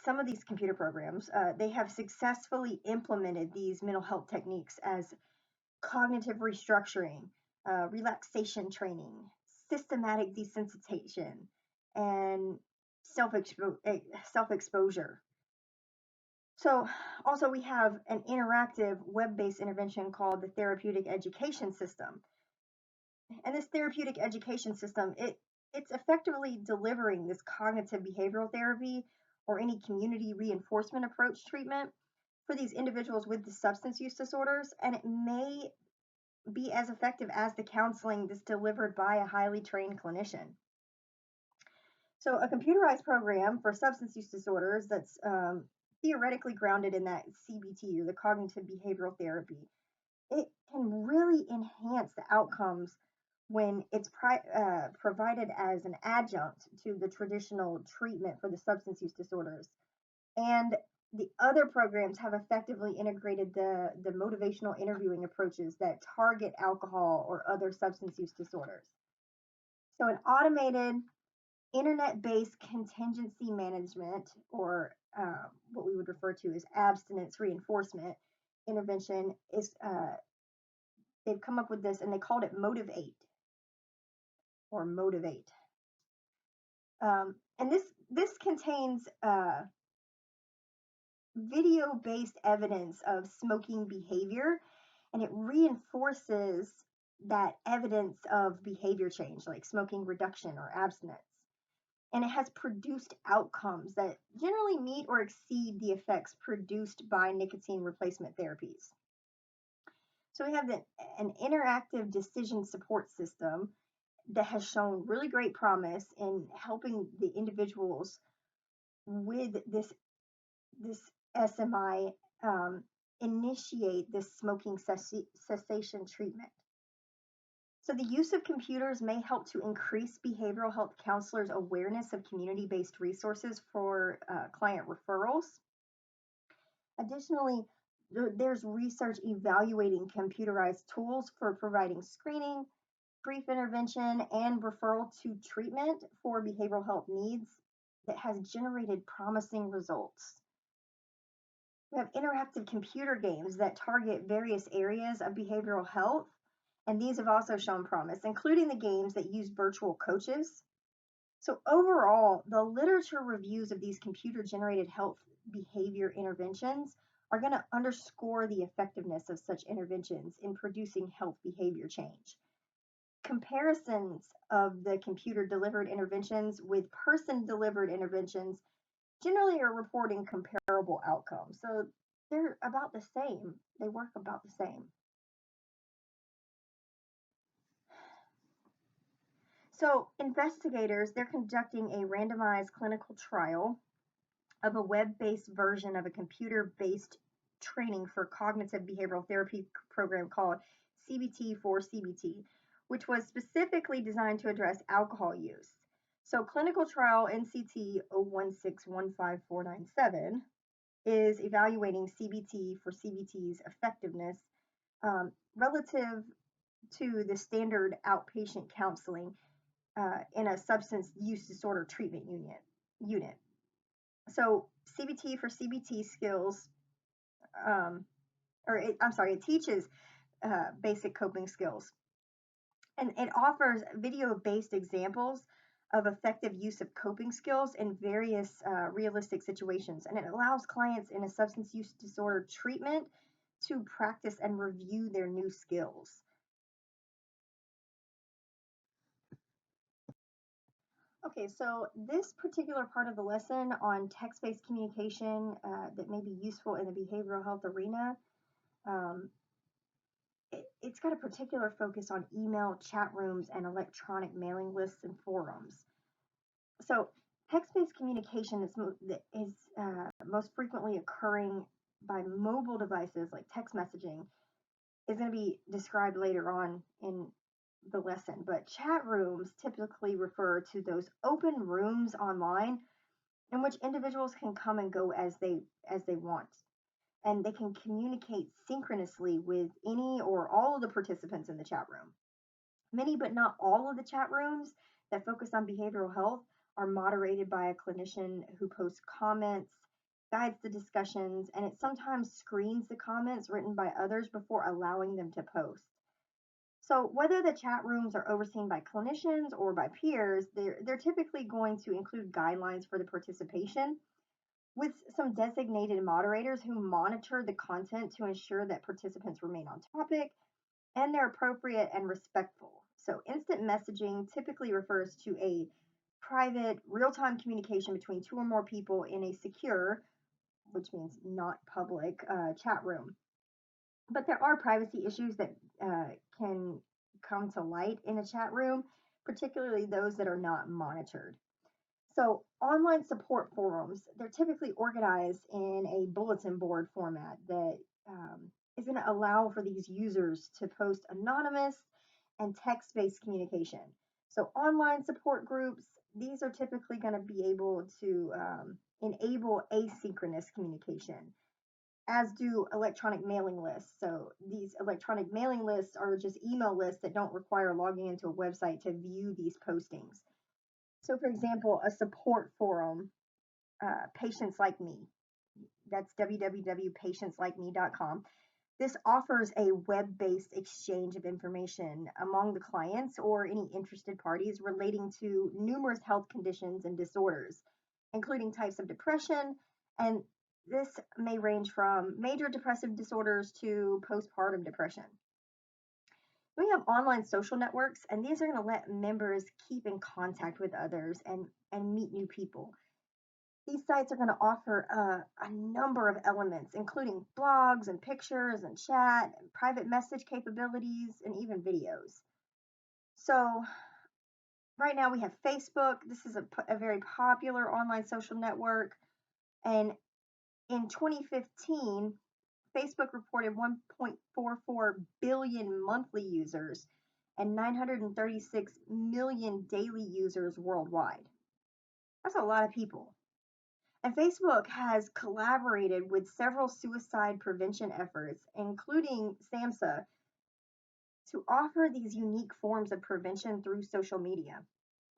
some of these computer programs, they have successfully implemented these mental health techniques as cognitive restructuring, relaxation training, systematic desensitization, and self-exposure. So also we have an interactive web-based intervention called the therapeutic education system. And this therapeutic education system, it's effectively delivering this cognitive behavioral therapy or any community reinforcement approach treatment for these individuals with the substance use disorders, and it may be as effective as the counseling that's delivered by a highly trained clinician. So, a computerized program for substance use disorders that's theoretically grounded in that CBT or the cognitive behavioral therapy, it can really enhance the outcomes when it's provided as an adjunct to the traditional treatment for the substance use disorders. And the other programs have effectively integrated the motivational interviewing approaches that target alcohol or other substance use disorders. So, an automated internet based contingency management, or what we would refer to as abstinence reinforcement intervention, is they've come up with this and they called it Motivate or Motivate. And this contains video-based evidence of smoking behavior, and it reinforces that evidence of behavior change, like smoking reduction or abstinence. And it has produced outcomes that generally meet or exceed the effects produced by nicotine replacement therapies. So we have an interactive decision support system that has shown really great promise in helping the individuals with this SMI initiate this smoking cessation treatment. So the use of computers may help to increase behavioral health counselors' awareness of community-based resources for client referrals. Additionally, there's research evaluating computerized tools for providing screening, brief intervention, and referral to treatment for behavioral health needs that has generated promising results. We have interactive computer games that target various areas of behavioral health, and these have also shown promise, including the games that use virtual coaches. So, overall, the literature reviews of these computer generated health behavior interventions are going to underscore the effectiveness of such interventions in producing health behavior change. Comparisons of the computer delivered interventions with person delivered interventions generally are reporting comparable outcomes. So they're about the same. They work about the same. So investigators, they're conducting a randomized clinical trial of a web-based version of a computer-based training for cognitive behavioral therapy program called CBT for CBT, which was specifically designed to address alcohol use. So clinical trial NCT 016154997 is evaluating CBT for CBT's effectiveness relative to the standard outpatient counseling in a substance use disorder treatment unit. So CBT for CBT skills, it teaches basic coping skills, and it offers video-based examples of effective use of coping skills in various realistic situations, and it allows clients in a substance use disorder treatment to practice and review their new skills. Okay, so this particular part of the lesson on text-based communication that may be useful in the behavioral health arena, um, it's got a particular focus on email, chat rooms, and electronic mailing lists and forums. So text-based communication is most frequently occurring by mobile devices like text messaging is going to be described later on in the lesson. But chat rooms typically refer to those open rooms online in which individuals can come and go as they want, and they can communicate synchronously with any or all of the participants in the chat room. Many, but not all, of the chat rooms that focus on behavioral health are moderated by a clinician who posts comments, guides the discussions, and it sometimes screens the comments written by others before allowing them to post. So whether the chat rooms are overseen by clinicians or by peers, they're typically going to include guidelines for the participation, with some designated moderators who monitor the content to ensure that participants remain on topic and they're appropriate and respectful. So, instant messaging typically refers to a private, real time communication between two or more people in a secure, which means not public, chat room. But there are privacy issues that can come to light in a chat room, particularly those that are not monitored. So, online support forums, they're typically organized in a bulletin board format that is going to allow for these users to post anonymous and text based communication. So, online support groups, these are typically going to be able to enable asynchronous communication, as do electronic mailing lists. So, these electronic mailing lists are just email lists that don't require logging into a website to view these postings. So, for example, a support forum, Patients Like Me, that's www.patientslikeme.com. This offers a web based exchange of information among the clients or any interested parties relating to numerous health conditions and disorders, including types of depression. And this may range from major depressive disorders to postpartum depression. We have online social networks, and these are going to let members keep in contact with others and meet new people. These sites are going to offer a number of elements, including blogs and pictures and chat, and private message capabilities, and even videos. So, right now we have Facebook. This is a very popular online social network. And in 2015, Facebook reported 1.44 billion monthly users and 936 million daily users worldwide. That's a lot of people. And Facebook has collaborated with several suicide prevention efforts, including SAMHSA, to offer these unique forms of prevention through social media.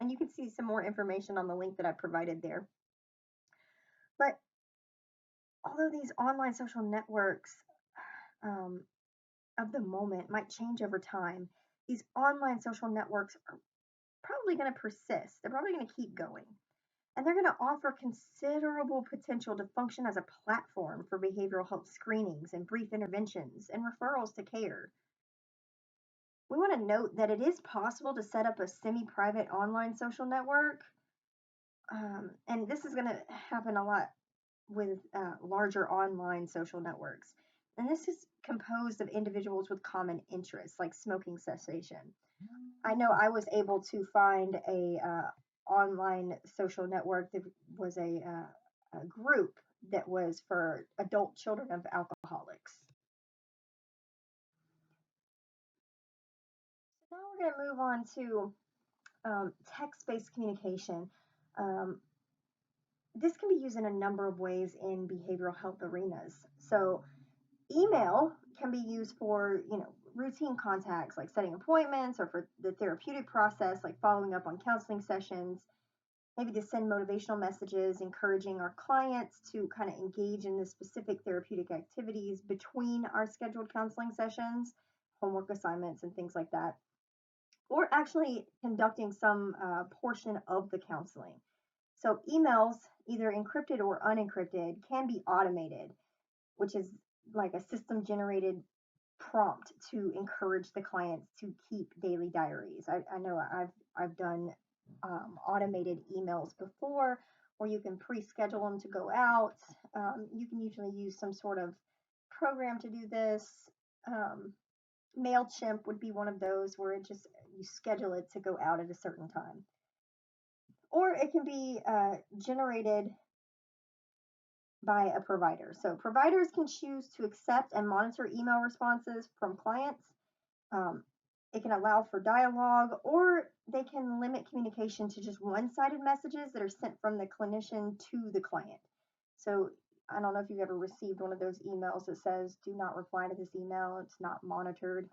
And you can see some more information on the link that I provided there. But although these online social networks um, of the moment might change over time, these online social networks are probably going to persist. They're probably going to keep going. And they're going to offer considerable potential to function as a platform for behavioral health screenings and brief interventions and referrals to care. We want to note that it is possible to set up a semi private online social network. And this is going to happen a lot with larger online social networks. And this is composed of individuals with common interests like smoking cessation. I know I was able to find a online social network that was a group that was for adult children of alcoholics. So now we're going to move on to text-based communication. Um, this can be used in a number of ways in behavioral health arenas. So email can be used for, routine contacts like setting appointments or for the therapeutic process like following up on counseling sessions, maybe to send motivational messages encouraging our clients to kind of engage in the specific therapeutic activities between our scheduled counseling sessions, homework assignments and things like that, or actually conducting some portion of the counseling. So emails, either encrypted or unencrypted, can be automated, which is like a system generated prompt to encourage the clients to keep daily diaries. I know I've done automated emails before, where you can pre-schedule them to go out. You can usually use some sort of program to do this. MailChimp would be one of those where it just you schedule it to go out at a certain time, or it can be generated by a provider. So providers can choose to accept and monitor email responses from clients. Um, it can allow for dialogue, or they can limit communication to just one-sided messages that are sent from the clinician to the client. So I don't know if you've ever received one of those emails that says, do not reply to this email, it's not monitored.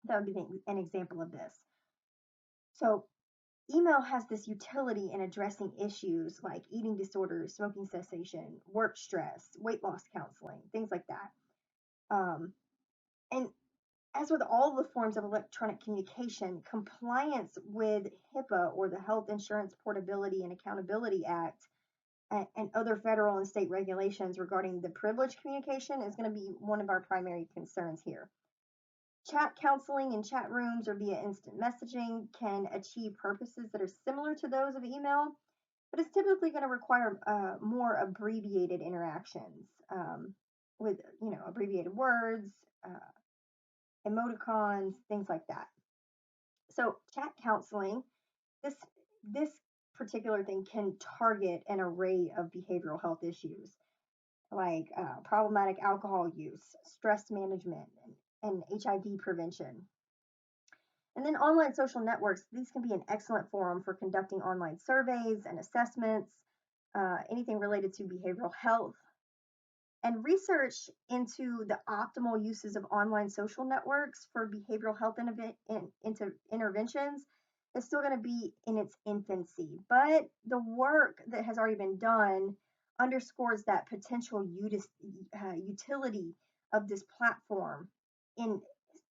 That would be an example of this. So email has this utility in addressing issues like eating disorders, smoking cessation, work stress, weight loss counseling, things like that. And as with all the forms of electronic communication, compliance with HIPAA, or the Health Insurance Portability and Accountability Act, and other federal and state regulations regarding the privileged communication is going to be one of our primary concerns here. Chat counseling in chat rooms or via instant messaging can achieve purposes that are similar to those of email, but it's typically going to require more abbreviated interactions with, abbreviated words, emoticons, things like that. So chat counseling, this particular thing can target an array of behavioral health issues like problematic alcohol use, stress management, and HIV prevention. And then online social networks, these can be an excellent forum for conducting online surveys and assessments, anything related to behavioral health. And research into the optimal uses of online social networks for behavioral health interventions is still going to be in its infancy. But the work that has already been done underscores that potential utility of this platform in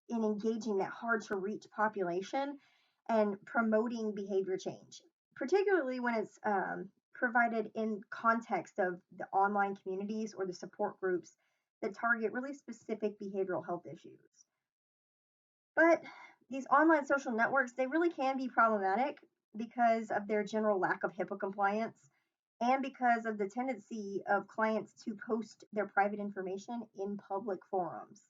engaging that hard to reach population and promoting behavior change, particularly when it's provided in context of the online communities or the support groups that target really specific behavioral health issues. But these online social networks, they really can be problematic because of their general lack of HIPAA compliance and because of the tendency of clients to post their private information in public forums.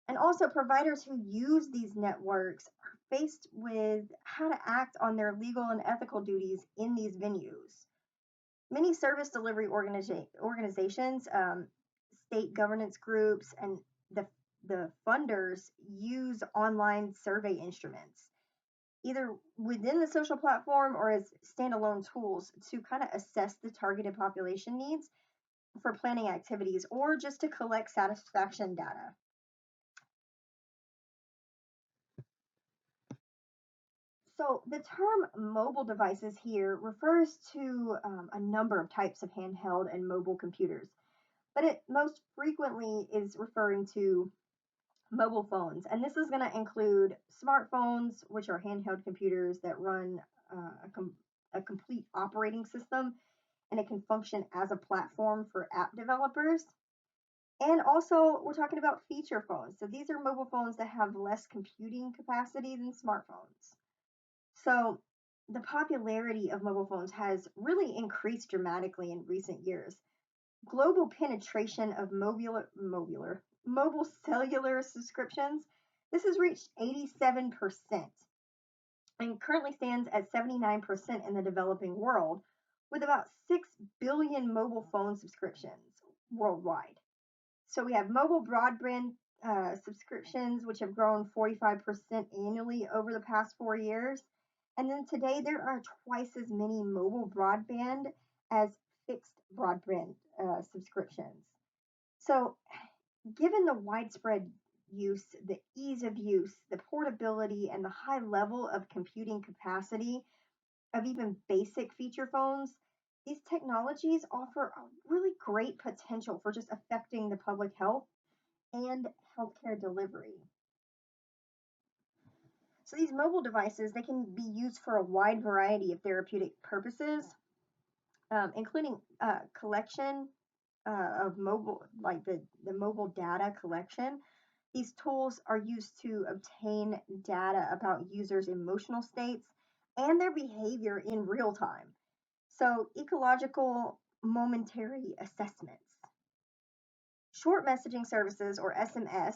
And also, providers who use these networks are faced with how to act on their legal and ethical duties in these venues. Many service delivery organizations, state governance groups, and the funders use online survey instruments, either within the social platform or as standalone tools to kind of assess the targeted population needs for planning activities or just to collect satisfaction data. So the term mobile devices here refers to a number of types of handheld and mobile computers, but it most frequently is referring to mobile phones. And this is going to include smartphones, which are handheld computers that run a complete operating system and it can function as a platform for app developers. And also, we're talking about feature phones. So these are mobile phones that have less computing capacity than smartphones. So the popularity of mobile phones has really increased dramatically in recent years. Global penetration of mobile cellular subscriptions, this has reached 87% and currently stands at 79% in the developing world, with about 6 billion mobile phone subscriptions worldwide. So we have mobile broadband subscriptions, which have grown 45% annually over the past 4 years. And then today there are twice as many mobile broadband as fixed broadband subscriptions. So, given the widespread use, the ease of use, the portability, and the high level of computing capacity of even basic feature phones, these technologies offer a really great potential for just affecting the public health and healthcare delivery. So these mobile devices, they can be used for a wide variety of therapeutic purposes, including collection of mobile, like the mobile data collection. These tools are used to obtain data about users' emotional states and their behavior in real time. So ecological momentary assessments. Short messaging services, or SMS,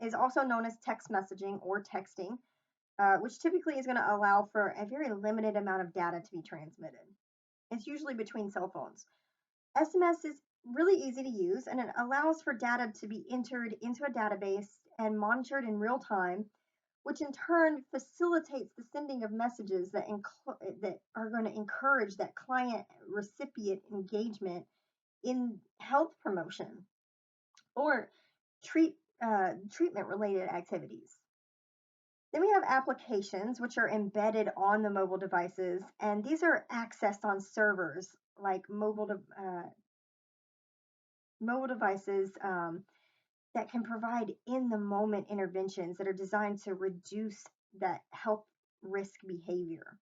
is also known as text messaging or texting, which typically is going to allow for a very limited amount of data to be transmitted. It's usually between cell phones. SMS is really easy to use and it allows for data to be entered into a database and monitored in real time, which in turn facilitates the sending of messages that are going to encourage that client recipient engagement in health promotion or treatment related activities. Then we have applications which are embedded on the mobile devices, and these are accessed on servers like mobile devices that can provide in the moment interventions that are designed to reduce that health risk behavior.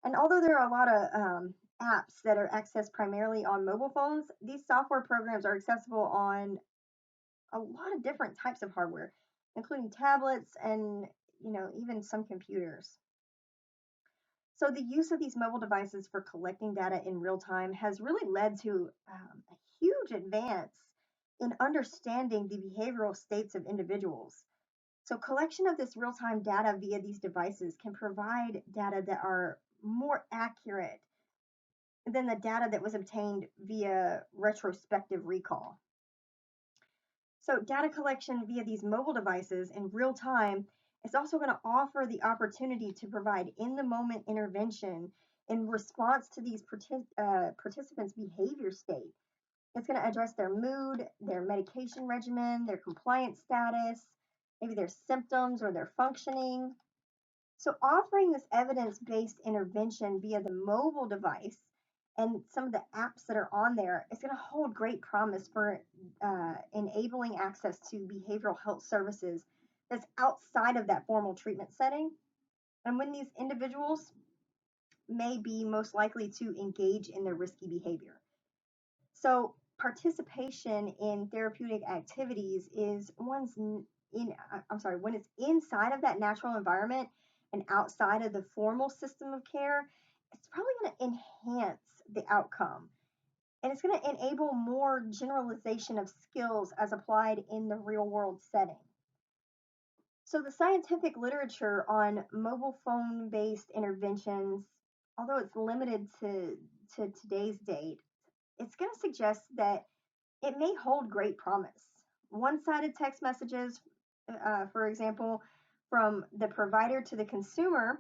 And although there are a lot of apps that are accessed primarily on mobile phones, these software programs are accessible on a lot of different types of hardware, including tablets and even some computers. So the use of these mobile devices for collecting data in real time has really led to a huge advance in understanding the behavioral states of individuals. So collection of this real-time data via these devices can provide data that are more accurate than the data that was obtained via retrospective recall. So data collection via these mobile devices in real time is also going to offer the opportunity to provide in-the-moment intervention in response to these participants' behavior state. It's going to address their mood, their medication regimen, their compliance status, maybe their symptoms or their functioning. So, offering this evidence based intervention via the mobile device and some of the apps that are on there is going to hold great promise for enabling access to behavioral health services that's outside of that formal treatment setting. And when these individuals may be most likely to engage in their risky behavior. So, participation in therapeutic activities is when it's inside of that natural environment and outside of the formal system of care, it's probably going to enhance the outcome. And it's going to enable more generalization of skills as applied in the real world setting. So, the scientific literature on mobile phone based interventions, although it's limited to today's date, it's going to suggest that it may hold great promise. One sided text messages, for example, from the provider to the consumer,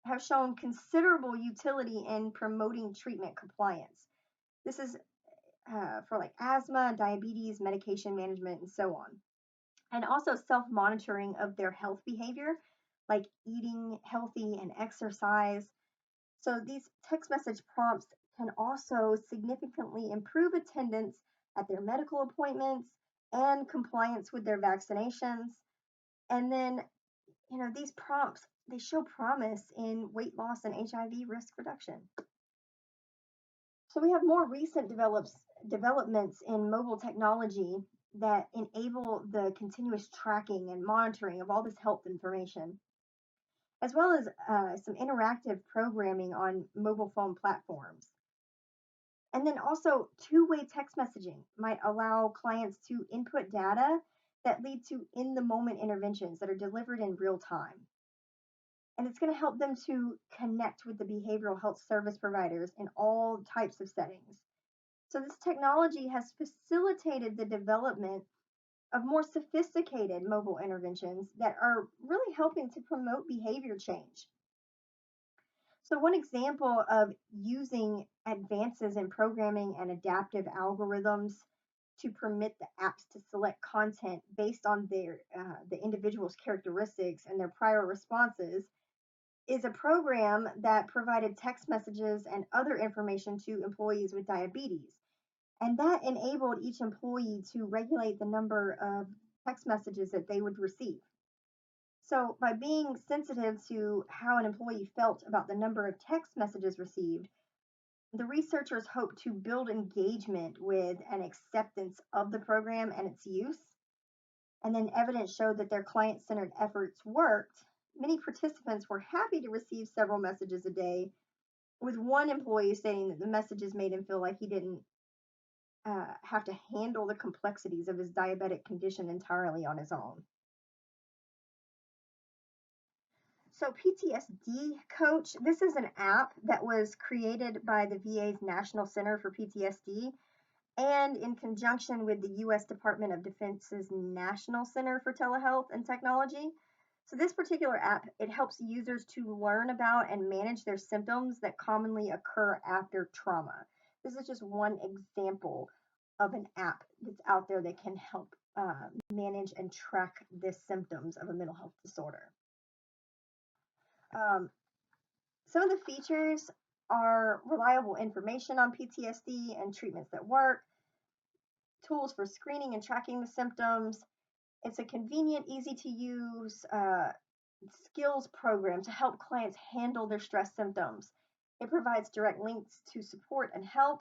have shown considerable utility in promoting treatment compliance. This is for like asthma, diabetes, medication management, and so on. And also self monitoring of their health behavior, like eating healthy and exercise. So these text message prompts can also significantly improve attendance at their medical appointments and compliance with their vaccinations. And then, these prompts, they show promise in weight loss and HIV risk reduction. So we have more recent developments in mobile technology that enable the continuous tracking and monitoring of all this health information, as well as some interactive programming on mobile phone platforms. And then also, two-way text messaging might allow clients to input data that lead to in the moment interventions that are delivered in real time. And it's going to help them to connect with the behavioral health service providers in all types of settings. So, this technology has facilitated the development of more sophisticated mobile interventions that are really helping to promote behavior change. So, one example of using advances in programming and adaptive algorithms to permit the apps to select content based on the individual's characteristics and their prior responses is a program that provided text messages and other information to employees with diabetes. And that enabled each employee to regulate the number of text messages that they would receive. So, by being sensitive to how an employee felt about the number of text messages received, the researchers hope to build engagement with and acceptance of the program and its use. And then evidence showed that their client centered efforts worked. Many participants were happy to receive several messages a day, with one employee saying that the messages made him feel like he didn't have to handle the complexities of his diabetic condition entirely on his own. So, PTSD Coach, this is an app that was created by the VA's National Center for PTSD and in conjunction with the U.S. Department of Defense's National Center for Telehealth and Technology. So this particular app, it helps users to learn about and manage their symptoms that commonly occur after trauma. This is just one example of an app that's out there that can help manage and track the symptoms of a mental health disorder. Some of the features are reliable information on PTSD and treatments that work, tools for screening and tracking the symptoms. It's a convenient, easy to use skills program to help clients handle their stress symptoms. It provides direct links to support and help,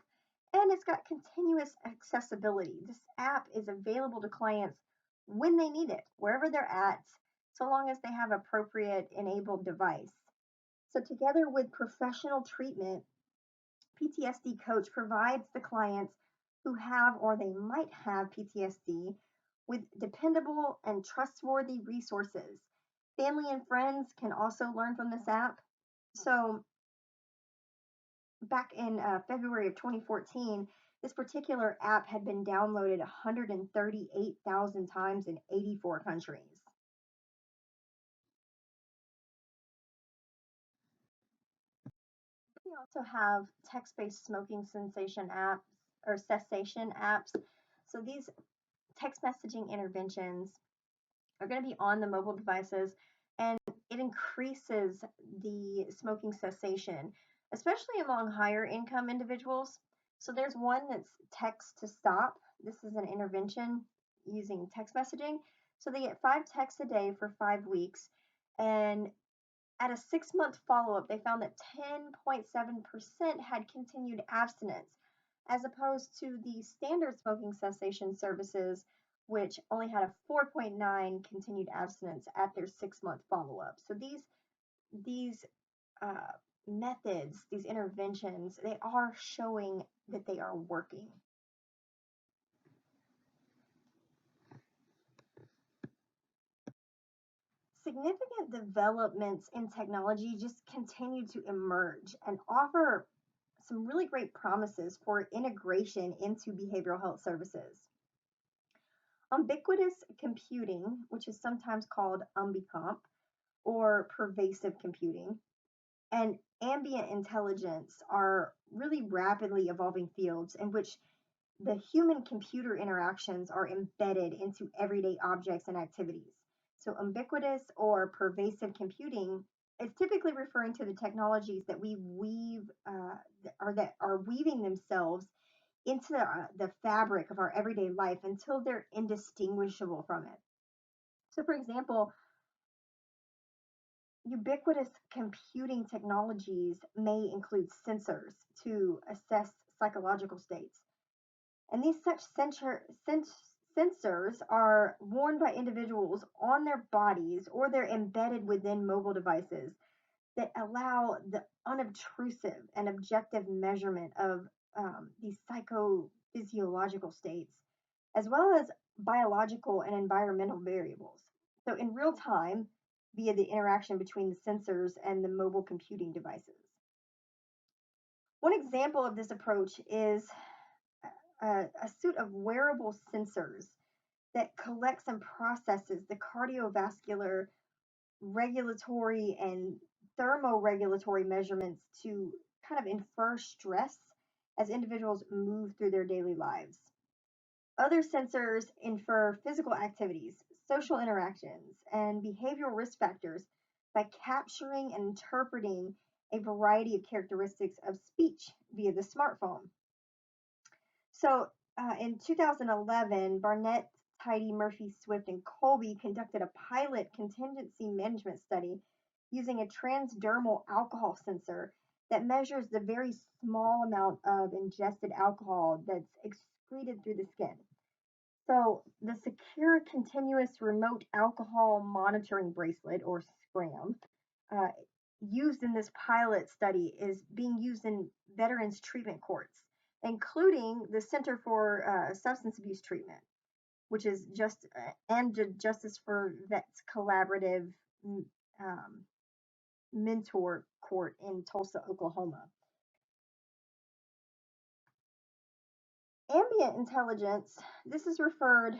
and it's got continuous accessibility. This app is available to clients when they need it, wherever they're at, so long as they have appropriate enabled device. So together with professional treatment, PTSD coach provides the clients who have or they might have PTSD with dependable and trustworthy resources. Family and friends can also learn from this app. So back in February of 2014, this particular app had been downloaded 138,000 times in 84 countries. We also have text-based smoking cessation apps or cessation apps. So these text messaging interventions are going to be on the mobile devices, and it increases the smoking cessation, especially among higher income individuals. So there's one that's text to stop. This is an intervention using text messaging. So they get 5 texts a day for 5 weeks. And at a 6 month follow up, they found that 10.7% had continued abstinence, as opposed to the standard smoking cessation services, which only had a 4.9 continued abstinence at their 6 month follow up. So these uh, methods, these interventions, they are showing that they are working. Significant developments in technology just continue to emerge and offer some really great promises for integration into behavioral health services. Ubiquitous computing, which is sometimes called umbicomp or pervasive computing, and ambient intelligence are really rapidly evolving fields in which the human computer interactions are embedded into everyday objects and activities. So, ubiquitous or pervasive computing is typically referring to the technologies that we weave or that are weaving themselves into the fabric of our everyday life until they're indistinguishable from it. So, for example, ubiquitous computing technologies may include sensors to assess psychological states. And these such sensors are worn by individuals on their bodies or they're embedded within mobile devices that allow the unobtrusive and objective measurement of these psychophysiological states, as well as biological and environmental variables. So, in real time, via the interaction between the sensors and the mobile computing devices. One example of this approach is a suite of wearable sensors that collects and processes the cardiovascular, regulatory, and thermoregulatory measurements to kind of infer stress as individuals move through their daily lives. Other sensors infer physical activities, social interactions, and behavioral risk factors by capturing and interpreting a variety of characteristics of speech via the smartphone. So in 2011, Barnett, Tidy, Murphy, Swift, and Colby conducted a pilot contingency management study using a transdermal alcohol sensor that measures the very small amount of ingested alcohol that's excreted through the skin. So the Secure Continuous Remote Alcohol Monitoring Bracelet, or SCRAM, uh, used in this pilot study is being used in veterans treatment courts, including the Center for Substance Abuse Treatment, which is and Justice for Vets Collaborative um, Mentor Court in Tulsa, Oklahoma. Ambient intelligence, this is referred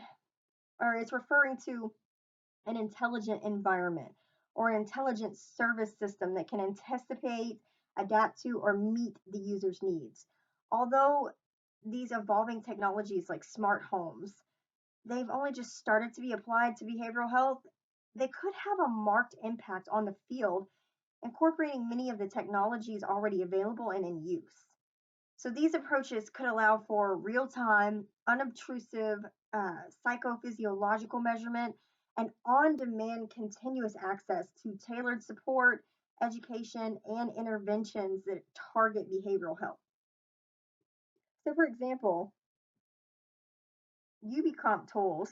or it's referring to an intelligent environment or an intelligent service system that can anticipate, adapt to, or meet the user's needs. Although these evolving technologies like smart homes, they've only just started to be applied to behavioral health, they could have a marked impact on the field, incorporating many of the technologies already available and in use. So these approaches could allow for real-time, unobtrusive psychophysiological measurement and on-demand continuous access to tailored support education, and interventions that target behavioral health. So, for example, UbiComp tools,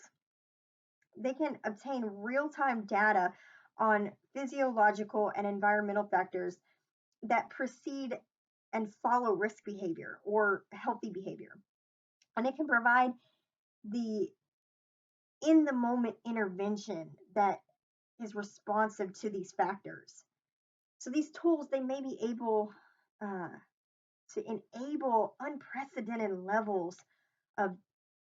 they can obtain real-time data on physiological and environmental factors that precede and follow risk behavior or healthy behavior. And it can provide the in the moment intervention that is responsive to these factors. So these tools, they may be able uh, to enable unprecedented levels of,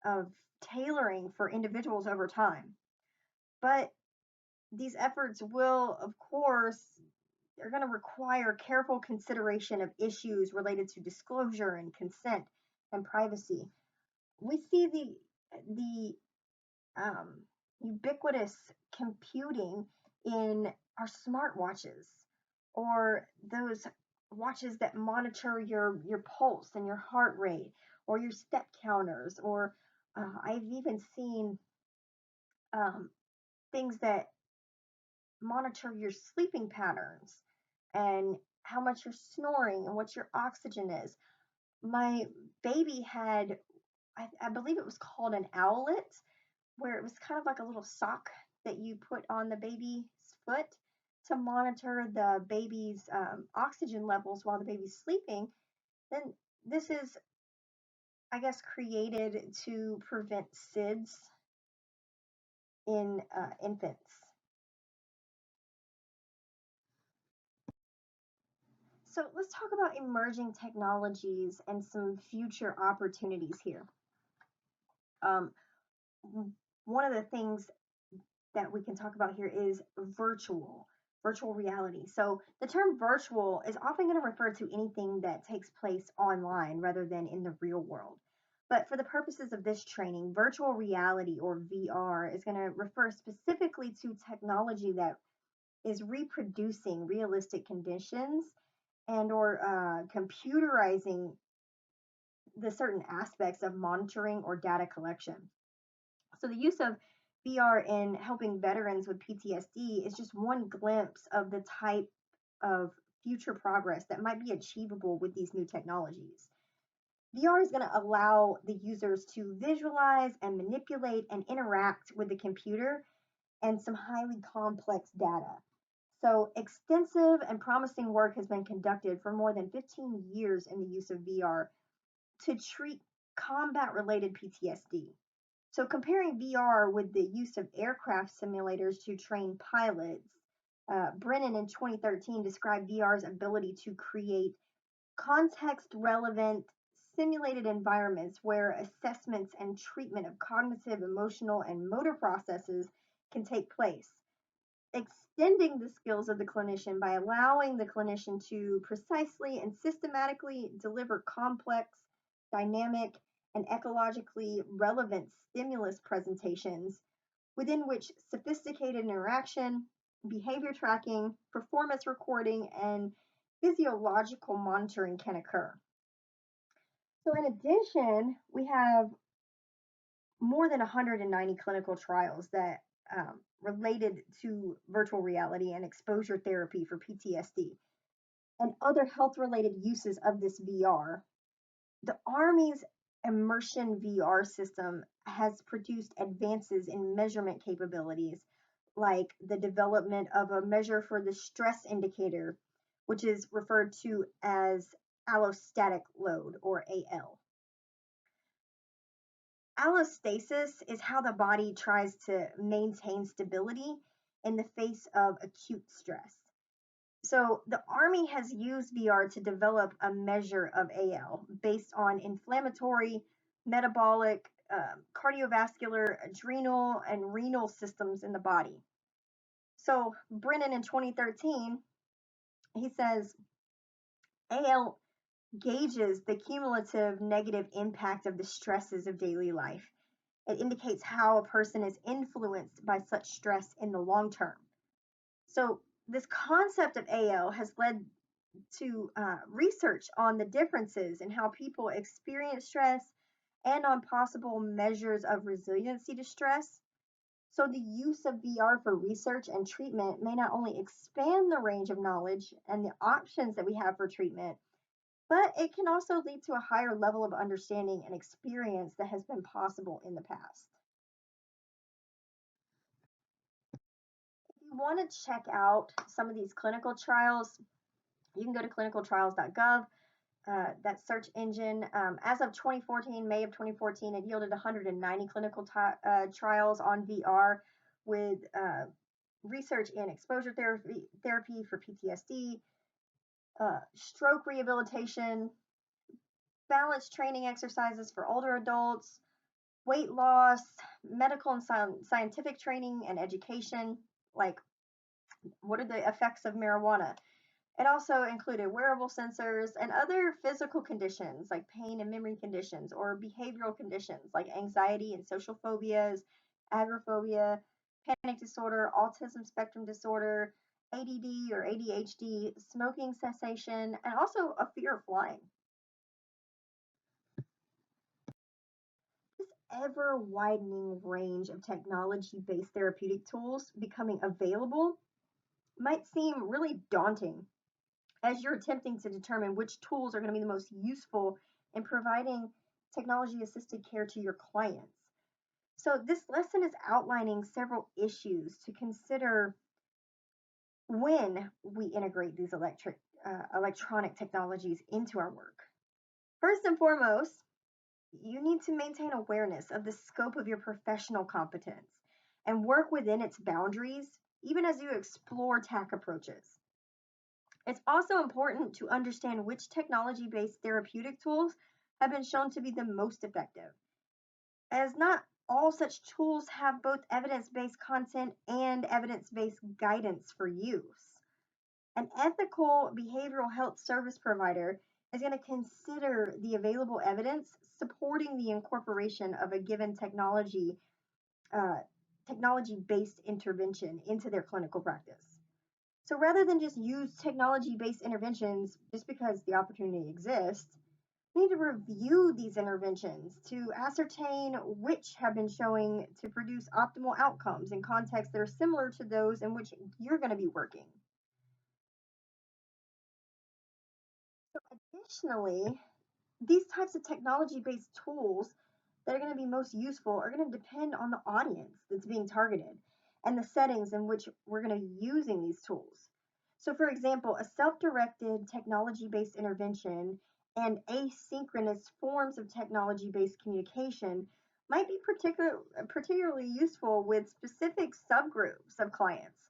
of tailoring for individuals over time. But these efforts will, of course, they're going to require careful consideration of issues related to disclosure and consent and privacy. We see the ubiquitous computing in our smartwatches or those watches that monitor your pulse and your heart rate or your step counters or I've even seen um, things that monitor your sleeping patterns and how much you're snoring and what your oxygen is. My baby had, I believe it was called an owlet, where it was kind of like a little sock that you put on the baby's foot to monitor the baby's oxygen levels while the baby's sleeping. Then this is, I guess, created to prevent SIDS in infants. So let's talk about emerging technologies and some future opportunities here. Um, One of the things that we can talk about here is virtual reality. So the term virtual is often going to refer to anything that takes place online rather than in the real world. But for the purposes of this training, virtual reality or VR is going to refer specifically to technology that is reproducing realistic conditions and or computerizing the certain aspects of monitoring or data collection. So the use of VR in helping veterans with PTSD is just one glimpse of the type of future progress that might be achievable with these new technologies. VR is going to allow the users to visualize and manipulate and interact with the computer and some highly complex data. So, extensive and promising work has been conducted for more than 15 years in the use of VR to treat combat related PTSD. So, comparing VR with the use of aircraft simulators to train pilots, Brennan in 2013 described VR's ability to create context relevant simulated environments where assessments and treatment of cognitive, emotional, and motor processes can take place, extending the skills of the clinician by allowing the clinician to precisely and systematically deliver complex, dynamic, and ecologically relevant stimulus presentations within which sophisticated interaction, behavior tracking, performance recording, and physiological monitoring can occur. So, in addition, we have more than 190 clinical trials that related to virtual reality and exposure therapy for PTSD and other health related uses of this VR. The Army's immersion VR system has produced advances in measurement capabilities, like the development of a measure for the stress indicator, which is referred to as allostatic load or AL. Allostasis is how the body tries to maintain stability in the face of acute stress. So, the Army has used VR to develop a measure of AL based on inflammatory, metabolic, cardiovascular, adrenal, and renal systems in the body. So, Brennan in 2013, he says AL gauges the cumulative negative impact of the stresses of daily life. It indicates how a person is influenced by such stress in the long term. So, this concept of AL has led to research on the differences in how people experience stress and on possible measures of resiliency to stress. So, the use of VR for research and treatment may not only expand the range of knowledge and the options that we have for treatment, but it can also lead to a higher level of understanding and experience that has been possible in the past. If you want to check out some of these clinical trials, you can go to clinicaltrials.gov. That search engine, as of 2014, May of 2014, it yielded 190 clinical trials on VR with research in exposure therapy for PTSD, stroke rehabilitation, balance training exercises for older adults, weight loss, medical and scientific training and education, like what are the effects of marijuana. It also included wearable sensors and other physical conditions like pain and memory conditions or behavioral conditions like anxiety and social phobias, agoraphobia, panic disorder, autism spectrum disorder, ADD or ADHD, smoking cessation, and also a fear of flying. This ever widening range of technology based therapeutic tools becoming available might seem really daunting as you're attempting to determine which tools are going to be the most useful in providing technology assisted care to your clients. So, this lesson is outlining several issues to consider when we integrate these electronic technologies into our work. First and foremost, you need to maintain awareness of the scope of your professional competence and work within its boundaries, even as you explore TAC approaches. It's also important to understand which technology based therapeutic tools have been shown to be the most effective, as not all such tools have both evidence based content and evidence based guidance for use. An ethical behavioral health service provider is going to consider the available evidence supporting the incorporation of a given uh, technology based intervention into their clinical practice. So rather than just use technology based interventions just because the opportunity exists, we need to review these interventions to ascertain which have been showing to produce optimal outcomes in contexts that are similar to those in which you're going to be working. Additionally, these types of technology based tools that are going to be most useful are going to depend on the audience that's being targeted and the settings in which we're going to be using these tools. So, for example, a self directed technology based intervention and asynchronous forms of technology based communication might be particularly useful with specific subgroups of clients,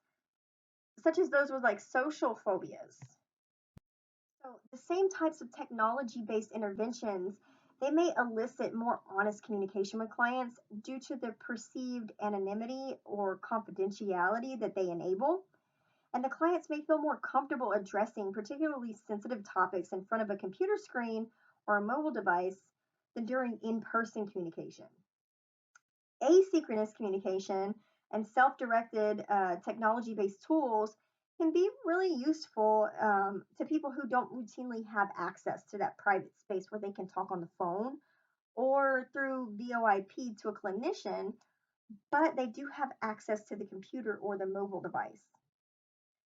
such as those with like social phobias. So the same types of technology-based interventions, they may elicit more honest communication with clients due to the perceived anonymity or confidentiality that they enable. And the clients may feel more comfortable addressing particularly sensitive topics in front of a computer screen or a mobile device than during in-person communication. Asynchronous communication and self-directed technology-based tools can be really useful to people who don't routinely have access to that private space where they can talk on the phone or through VoIP to a clinician, but they do have access to the computer or the mobile device.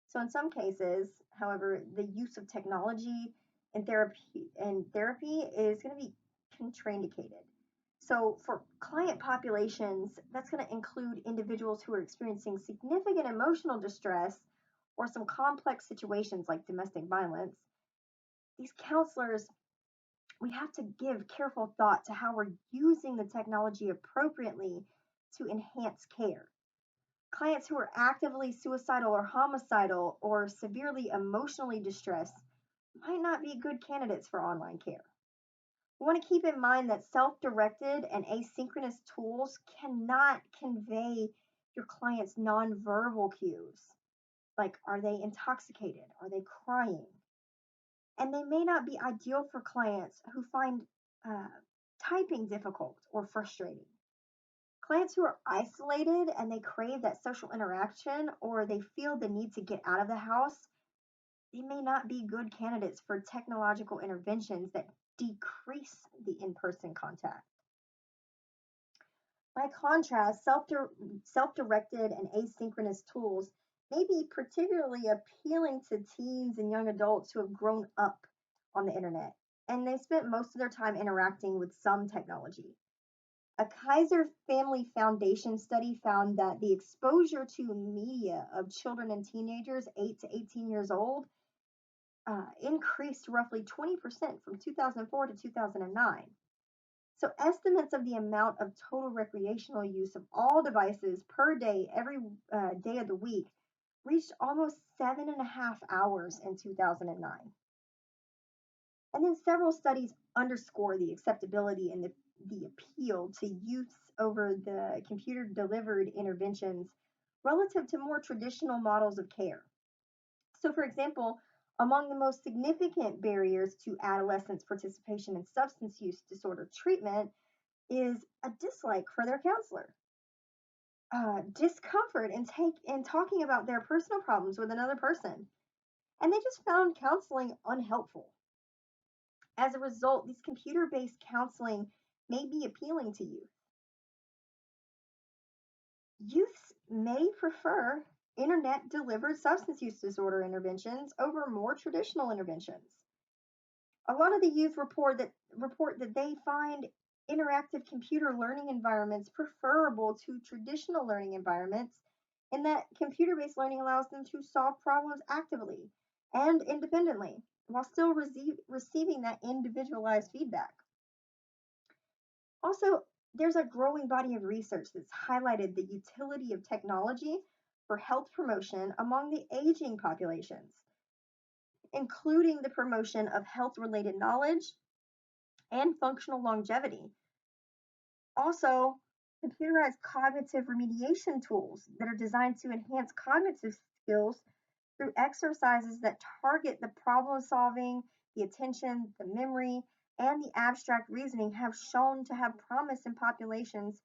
So in some cases, however, the use of technology in therapy is going to be contraindicated. So for client populations, that's going to include individuals who are experiencing significant emotional distress or some complex situations like domestic violence. These counselors, we have to give careful thought to how we're using the technology appropriately to enhance care. Clients who are actively suicidal or homicidal or severely emotionally distressed might not be good candidates for online care. We want to keep in mind that self directed and asynchronous tools cannot convey your client's nonverbal cues. Like, are they intoxicated? Are they crying? And they may not be ideal for clients who find uh, typing difficult or frustrating. Clients who are isolated and they crave that social interaction or they feel the need to get out of the house, they may not be good candidates for technological interventions that decrease the in person contact. By contrast, self-directed and asynchronous tools may be particularly appealing to teens and young adults who have grown up on the internet and they spent most of their time interacting with some technology. A Kaiser Family Foundation study found that the exposure to media of children and teenagers 8 to 18 years old increased roughly 20% from 2004 to 2009. So, estimates of the amount of total recreational use of all devices per day, every day of the week, reached almost 7.5 hours in 2009. And then several studies underscore the acceptability and the appeal to use over the computer delivered interventions relative to more traditional models of care. So, for example, among the most significant barriers to adolescents' participation in substance use disorder treatment is a dislike for their counselor, discomfort in talking about their personal problems with another person, and they just found counseling unhelpful. As a result, these computer-based counseling may be appealing to youth. Youths may prefer internet-delivered substance use disorder interventions over more traditional interventions. A lot of the youth report that they find interactive computer learning environments preferable to traditional learning environments, and that computer-based learning allows them to solve problems actively and independently while still receiving that individualized feedback. Also, there's a growing body of research that's highlighted the utility of technology for health promotion among the aging populations, including the promotion of health related knowledge and functional longevity. Also, computerized cognitive remediation tools that are designed to enhance cognitive skills through exercises that target the problem solving, the attention, the memory, and the abstract reasoning have shown to have promise in populations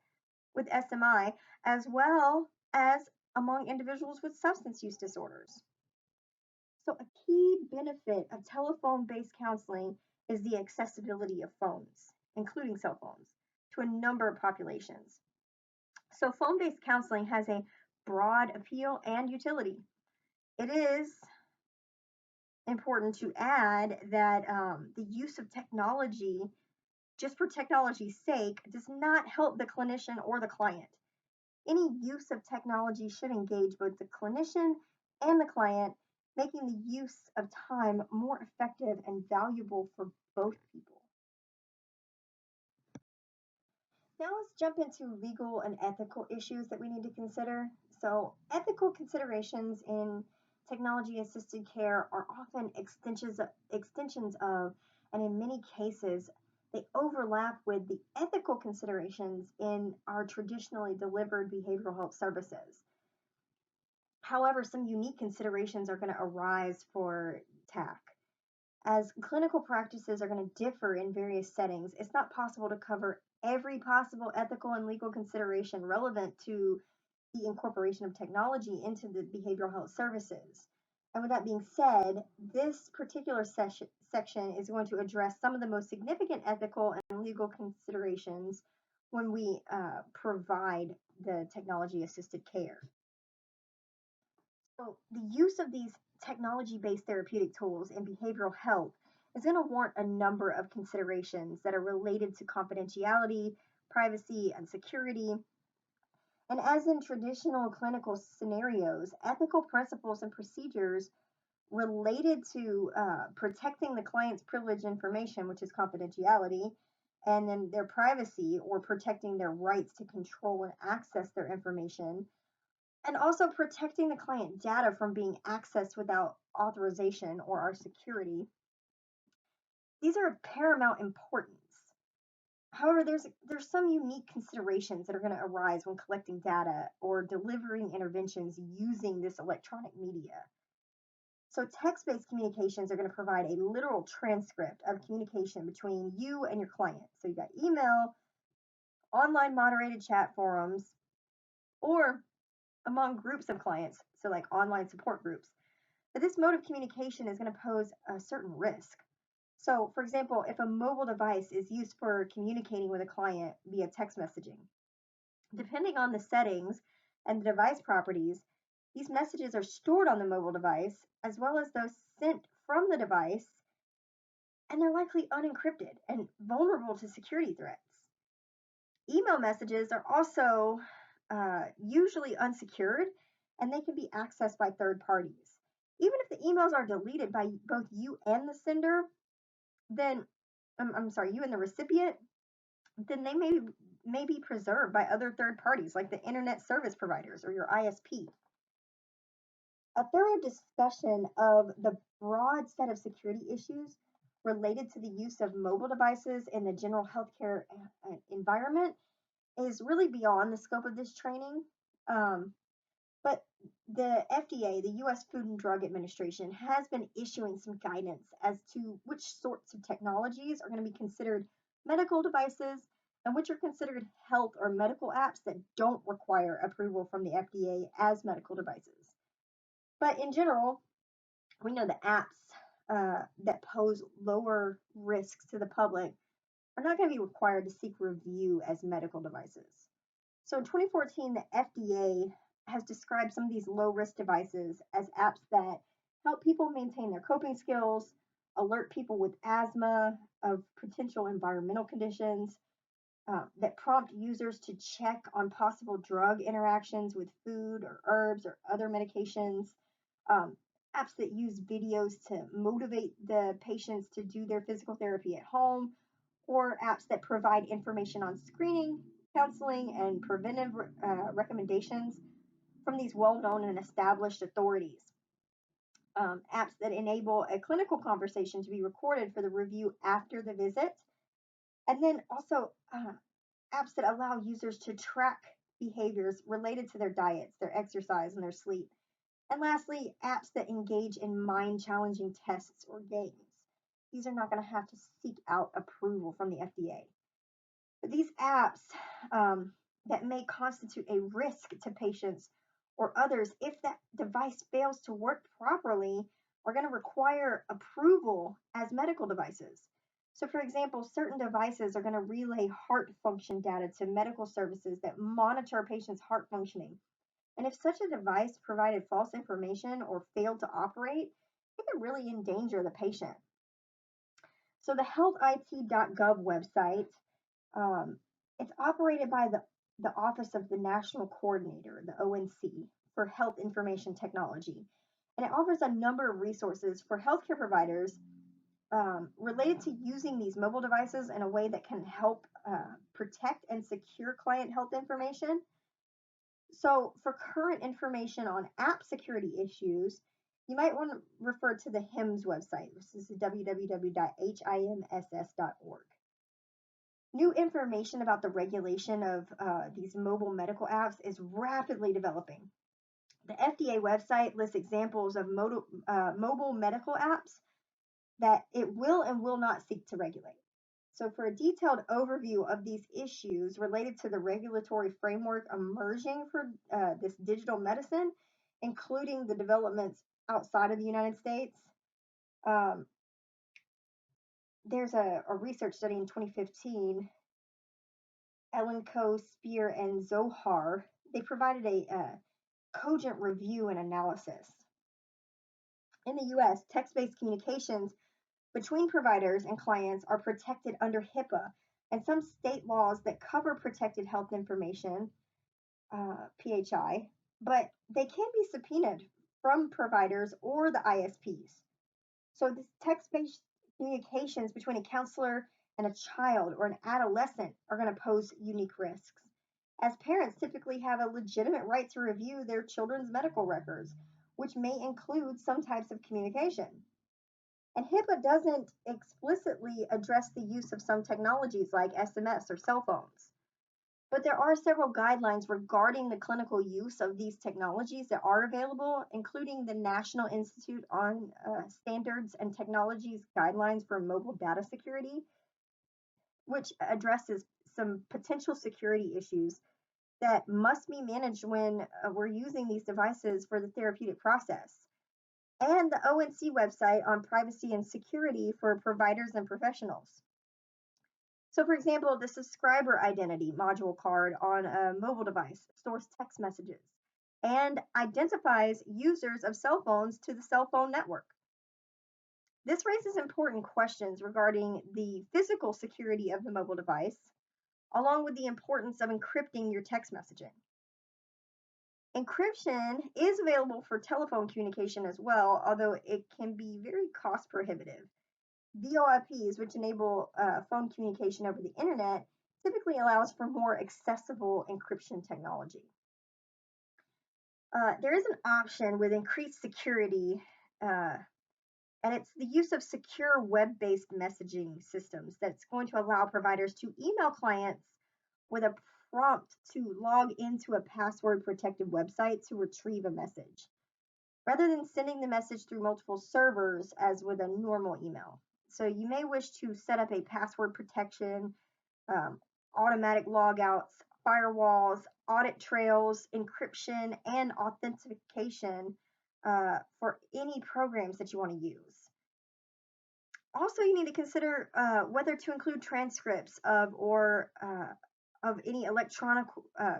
with SMI as well as among individuals with substance use disorders. So, a key benefit of telephone based counseling is the accessibility of phones, including cell phones, to a number of populations. So, phone based counseling has a broad appeal and utility. It is important to add that the use of technology, just for technology's sake, does not help the clinician or the client. Any use of technology should engage both the clinician and the client, making the use of time more effective and valuable for both people. Now let's jump into legal and ethical issues that we need to consider. So, ethical considerations in technology assisted care are often extensions of, and in many cases, they overlap with the ethical considerations in our traditionally delivered behavioral health services. However, some unique considerations are going to arise for TAC. As clinical practices are going to differ in various settings, it's not possible to cover every possible ethical and legal consideration relevant to the incorporation of technology into the behavioral health services. And with that being said, this particular section is going to address some of the most significant ethical and legal considerations when we provide the technology assisted care. So, the use of these technology based therapeutic tools in behavioral health is going to warrant a number of considerations that are related to confidentiality, privacy, and security. And as in traditional clinical scenarios, ethical principles and procedures related to protecting the client's privileged information, which is confidentiality, and then their privacy or protecting their rights to control and access their information, and also protecting the client data from being accessed without authorization or our security. These are of paramount importance. However, there's some unique considerations that are going to arise when collecting data or delivering interventions using this electronic media. So text-based communications are going to provide a literal transcript of communication between you and your client. So you got email, online moderated chat forums, or among groups of clients, so like online support groups. But this mode of communication is going to pose a certain risk. So, for example, if a mobile device is used for communicating with a client via text messaging, Depending on the settings and the device properties, these messages are stored on the mobile device as well as those sent from the device, and they're likely unencrypted and vulnerable to security threats. Email messages are also usually unsecured, and they can be accessed by third parties. Even if the emails are deleted by both you and the sender, then I'm sorry, you and the recipient, then they may be preserved by other third parties like the internet service providers or your ISP. A thorough discussion of the broad set of security issues related to the use of mobile devices in the general healthcare environment is really beyond the scope of this training. Um, but the FDA, the US Food and Drug Administration, has been issuing some guidance as to which sorts of technologies are going to be considered medical devices and which are considered health or medical apps that don't require approval from the FDA as medical devices. But in general, we know the apps that pose lower risks to the public are not going to be required to seek review as medical devices. So in 2014, the FDA has described some of these low risk devices as apps that help people maintain their coping skills, alert people with asthma of potential environmental conditions, that prompt users to check on possible drug interactions with food or herbs or other medications, um, apps that use videos to motivate the patients to do their physical therapy at home, or apps that provide information on screening, counseling, and preventive recommendations from these well known and established authorities. Apps that enable a clinical conversation to be recorded for the review after the visit. And then also apps that allow users to track behaviors related to their diets, their exercise, and their sleep. And lastly, apps that engage in mind challenging tests or games. These are not going to have to seek out approval from the FDA. But these apps that may constitute a risk to patients or others if that device fails to work properly are going to require approval as medical devices. So, for example, certain devices are going to relay heart function data to medical services that monitor a patient's heart functioning. And if such a device provided false information or failed to operate, it could really endanger the patient. So, the healthit.gov website, um, it's operated by the Office of the National Coordinator, the ONC, for Health Information Technology. And it offers a number of resources for healthcare providers related to using these mobile devices in a way that can help protect and secure client health information. So, for current information on app security issues, you might want to refer to the HIMSS website. This is www.himss.org. New information about the regulation of these mobile medical apps is rapidly developing. The FDA website lists examples of mobile medical apps that it will and will not seek to regulate. So, for a detailed overview of these issues related to the regulatory framework emerging for this digital medicine, including the developments outside of the United States, um, there's a research study in 2015. Elenko, Spear, and Zohar, they provided a cogent review and analysis. In the US, text based communications between providers and clients are protected under HIPAA, and some state laws that cover protected health information, PHI, but they can be subpoenaed from providers or the ISPs. So, this text based communications between a counselor and a child or an adolescent are going to pose unique risks, as parents typically have a legitimate right to review their children's medical records, which may include some types of communication. And HIPAA doesn't explicitly address the use of some technologies like SMS or cell phones. But there are several guidelines regarding the clinical use of these technologies that are available, including the National Institute on Standards and Technologies Guidelines for Mobile Data Security, which addresses some potential security issues that must be managed when we're using these devices for the therapeutic process. And the ONC website on privacy and security for providers and professionals. So, for example, the subscriber identity module card on a mobile device stores text messages and identifies users of cell phones to the cell phone network. This raises important questions regarding the physical security of the mobile device, along with the importance of encrypting your text messaging. Encryption is available for telephone communication as well, although it can be very cost prohibitive. VoIPs, which enable phone communication over the internet, typically allows for more accessible encryption technology. There is an option with increased security, uh, and it's the use of secure web-based messaging systems that's going to allow providers to email clients with a prompt to log into a password-protected website to retrieve a message, rather than sending the message through multiple servers as with a normal email. So you may wish to set up a password protection, um, automatic logouts, firewalls, audit trails, encryption, and authentication for any programs that you want to use. Also, you need to consider whether to include transcripts of any electronic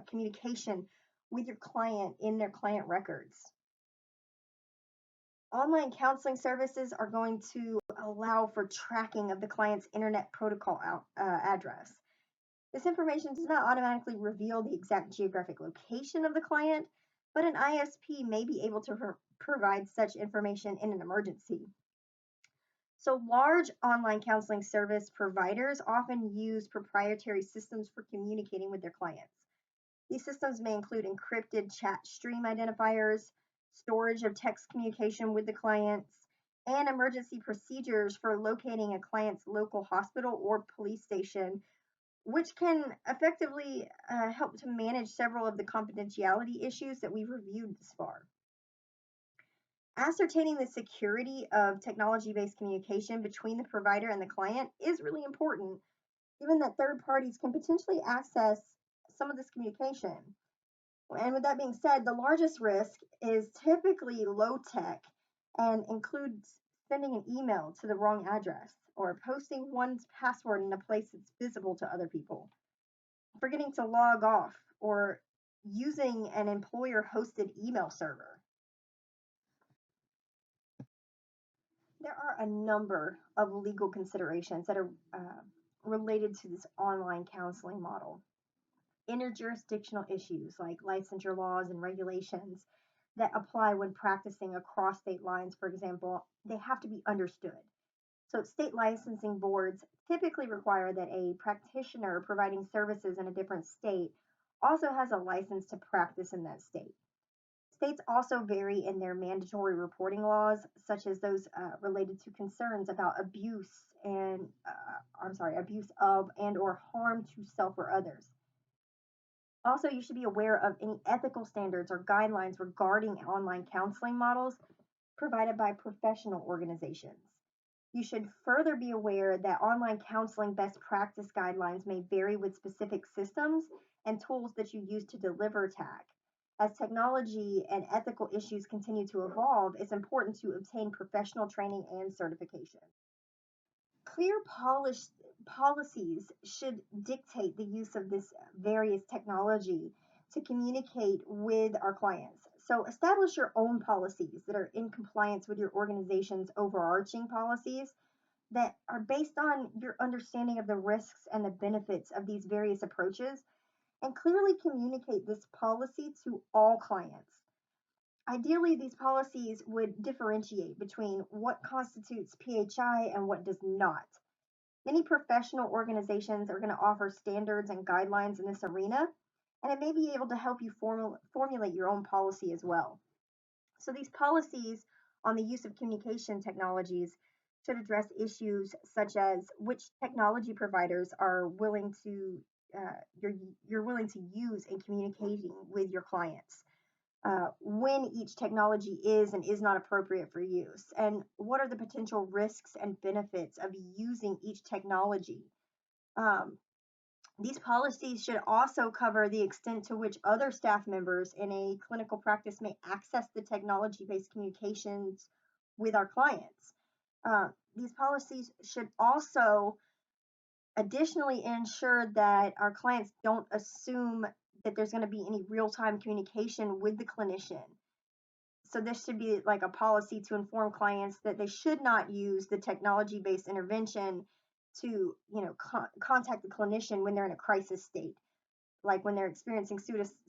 communication with your client in their client records. Online counseling services are going to allow for tracking of the client's internet protocol address. This information does not automatically reveal the exact geographic location of the client, but an ISP may be able to provide such information in an emergency. So, large online counseling service providers often use proprietary systems for communicating with their clients. These systems may include encrypted chat stream identifiers, storage of text communication with the clients, and emergency procedures for locating a client's local hospital or police station, which can effectively help to manage several of the confidentiality issues that we've reviewed this far. Ascertaining the security of technology based communication between the provider and the client is really important, given that third parties can potentially access some of this communication. And with that being said, the largest risk is typically low tech and includes sending an email to the wrong address or posting one's password in a place that's visible to other people, forgetting to log off, or using an employer hosted email server. There are a number of legal considerations that are related to this online counseling model. Interjurisdictional issues like licensure laws and regulations that apply when practicing across state lines, for example, they have to be understood. So, state licensing boards typically require that a practitioner providing services in a different state also has a license to practice in that state. States also vary in their mandatory reporting laws, such as those related to concerns about abuse of and or harm to self or others. Also, you should be aware of any ethical standards or guidelines regarding online counseling models provided by professional organizations. You should further be aware that online counseling best practice guidelines may vary with specific systems and tools that you use to deliver TAC. As technology and ethical issues continue to evolve, it's important to obtain professional training and certification. Clear policies should dictate the use of this various technology to communicate with our clients. So establish your own policies that are in compliance with your organization's overarching policies that are based on your understanding of the risks and the benefits of these various approaches, and clearly communicate this policy to all clients. Ideally, these policies would differentiate between what constitutes PHI and what does not. Many professional organizations are going to offer standards and guidelines in this arena, and it may be able to help you formulate your own policy as well. So, these policies on the use of communication technologies should address issues such as which technology providers are willing to you're willing to use in communicating with your clients, when each technology is and is not appropriate for use, and what are the potential risks and benefits of using each technology. Um, these policies should also cover the extent to which other staff members in a clinical practice may access the technology based communications with our clients. These policies should also Additionally, ensure that our clients don't assume that there's going to be any real-time communication with the clinician. So this should be like a policy to inform clients that they should not use the technology-based intervention to, contact the clinician when they're in a crisis state, like when they're experiencing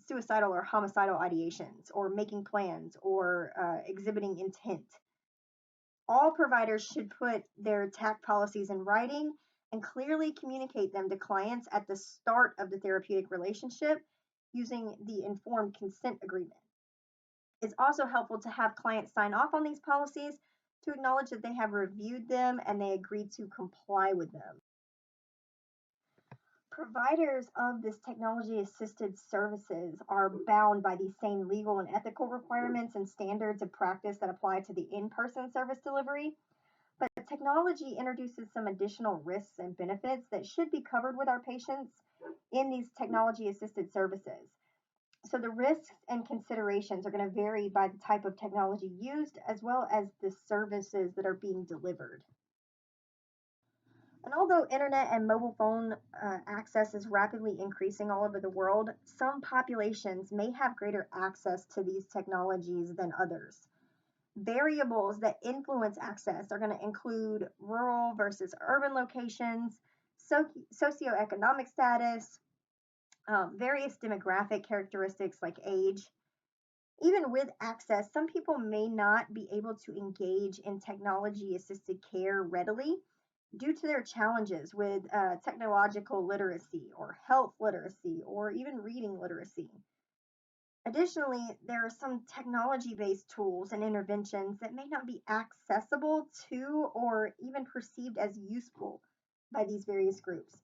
suicidal or homicidal ideations, or making plans, or exhibiting intent. All providers should put their TAC policies in writing and clearly communicate them to clients at the start of the therapeutic relationship using the informed consent agreement. It's also helpful to have clients sign off on these policies to acknowledge that they have reviewed them and they agree to comply with them. Providers of this technology assisted services are bound by these same legal and ethical requirements and standards of practice that apply to the in person service delivery. But technology introduces some additional risks and benefits that should be covered with our patients in these technology assisted services. So the risks and considerations are going to vary by the type of technology used as well as the services that are being delivered. And although internet and mobile phone access is rapidly increasing all over the world, some populations may have greater access to these technologies than others. Variables that influence access are going to include rural versus urban locations, socioeconomic status, various demographic characteristics like age. Even with access, some people may not be able to engage in technology assisted care readily due to their challenges with technological literacy or health literacy or even reading literacy. Additionally, there are some technology based tools and interventions that may not be accessible to or even perceived as useful by these various groups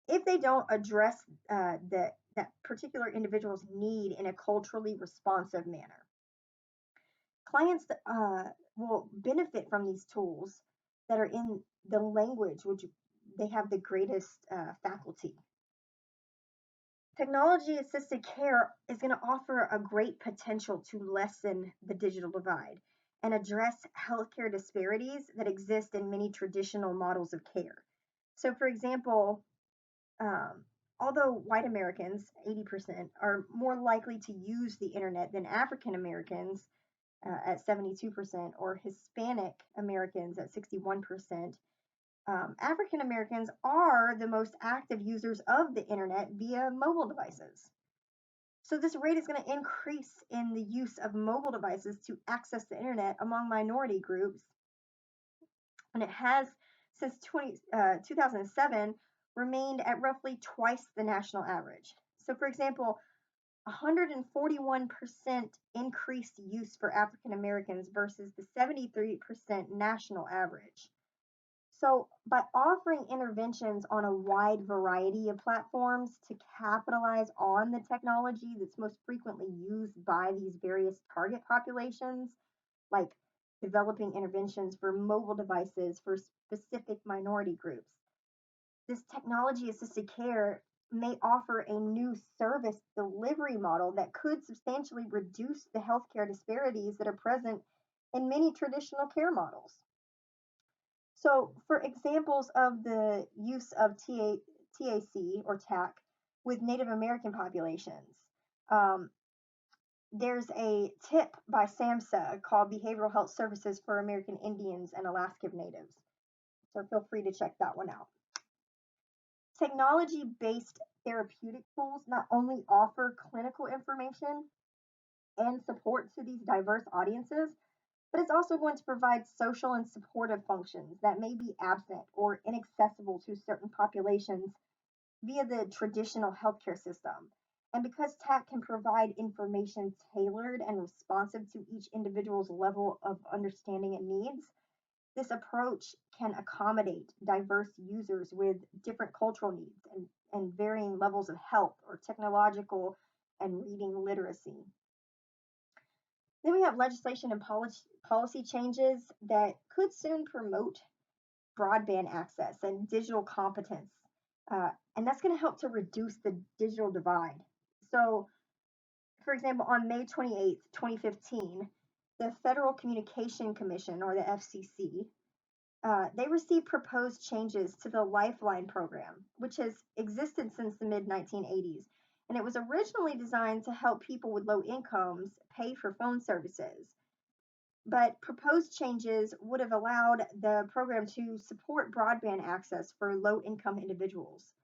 if they don't address that particular individual's need in a culturally responsive manner. Clients will benefit from these tools that are in the language which they have the greatest faculty. Technology assisted care is going to offer a great potential to lessen the digital divide and address healthcare disparities that exist in many traditional models of care. So, for example, um, although white Americans, 80%, are more likely to use the internet than African Americans at 72%, or Hispanic Americans at 61%, African Americans are the most active users of the internet via mobile devices. So this rate is going to increase in the use of mobile devices to access the internet among minority groups, and it has since 2007 remained at roughly twice the national average. So, for example, 141% increased use for African Americans versus the 73% national average. So, by offering interventions on a wide variety of platforms to capitalize on the technology that's most frequently used by these various target populations, like developing interventions for mobile devices for specific minority groups, this technology assisted care may offer a new service delivery model that could substantially reduce the healthcare disparities that are present in many traditional care models. So, for examples of the use of TAC or TAC with Native American populations, um, there's a tip by SAMHSA called Behavioral Health Services for American Indians and Alaska Natives. So, feel free to check that one out. Technology based therapeutic tools not only offer clinical information and support to these diverse audiences, but it's also going to provide social and supportive functions that may be absent or inaccessible to certain populations via the traditional healthcare system. And because TAC can provide information tailored and responsive to each individual's level of understanding and needs, this approach can accommodate diverse users with different cultural needs and varying levels of health or technological and reading literacy. Then we have legislation and policy changes that could soon promote broadband access and digital competence. And that's going to help to reduce the digital divide. So, for example, on May 28th, 2015, the Federal Communication Commission, or the FCC, They received proposed changes to the Lifeline program, which has existed since the mid 1980s. And it was originally designed to help people with low incomes pay for phone services. But proposed changes would have allowed the program to support broadband access for low income individuals.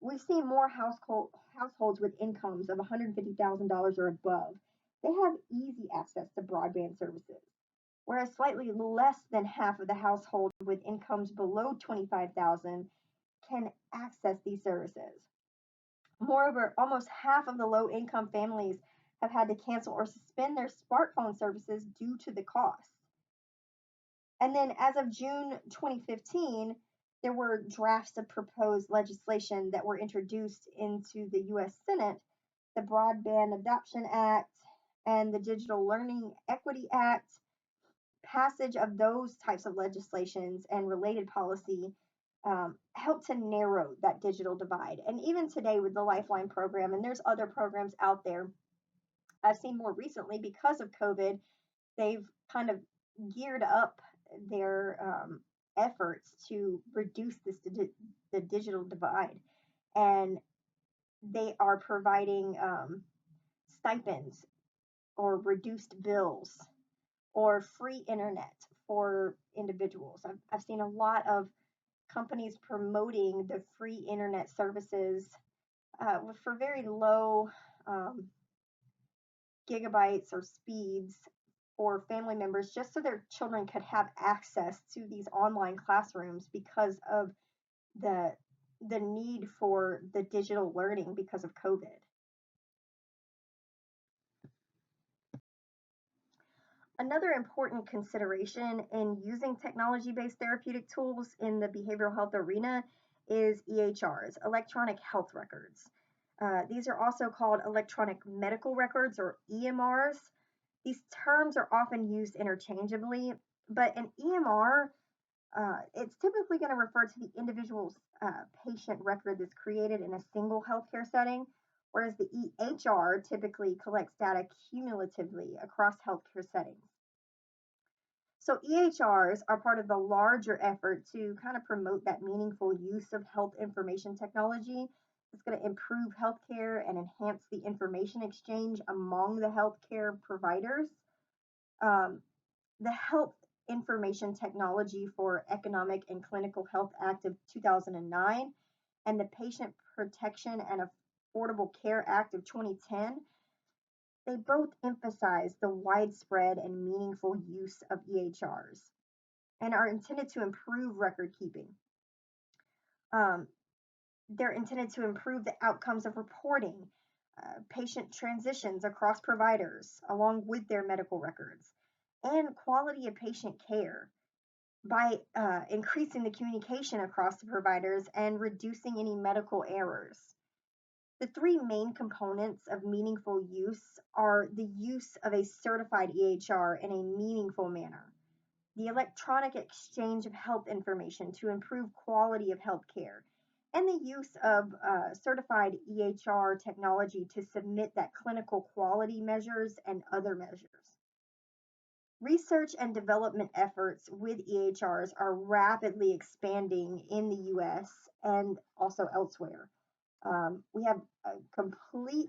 We've seen more households with incomes of $150,000 or above. They have easy access to broadband services, whereas slightly less than half of the household with incomes below 25,000 can access these services. Moreover, almost half of the low income families have had to cancel or suspend their smartphone services due to the cost. And then as of June 2015, there were drafts of proposed legislation that were introduced into the US Senate, the Broadband Adoption Act and the Digital Learning Equity Act. Passage of those types of legislations and related policy helped to narrow that digital divide. And even today with the Lifeline program, and there's other programs out there, I've seen more recently because of COVID, they've kind of geared up their efforts to reduce the digital divide. And they are providing stipends or reduced bills or free internet for individuals. I've seen a lot of companies promoting the free internet services for very low um, gigabytes or speeds for family members, just so their children could have access to these online classrooms because of the the need for the digital learning because of COVID. Another important consideration in using technology based therapeutic tools in the behavioral health arena is EHRs, electronic health records. These are also called electronic medical records or EMRs. These terms are often used interchangeably, but an EMR, it's typically going to refer to the individual's patient record that's created in a single healthcare setting, whereas the EHR typically collects data cumulatively across healthcare settings. So EHRs are part of the larger effort to kind of promote that meaningful use of health information technology. It's going to improve healthcare and enhance the information exchange among the healthcare providers. Um, the Health Information Technology for Economic and Clinical Health Act of 2009 and the Patient Protection and Affordable Care Act of 2010, they both emphasize the widespread and meaningful use of EHRs and are intended to improve record keeping. Um, they're intended to improve the outcomes of reporting, patient transitions across providers along with their medical records, and quality of patient care by increasing the communication across the providers and reducing any medical errors. The three main components of meaningful use are the use of a certified EHR in a meaningful manner, the electronic exchange of health information to improve quality of health care, and the use of certified EHR technology to submit that clinical quality measures and other measures. Research and development efforts with EHRs are rapidly expanding in the US and also elsewhere. We have a complete,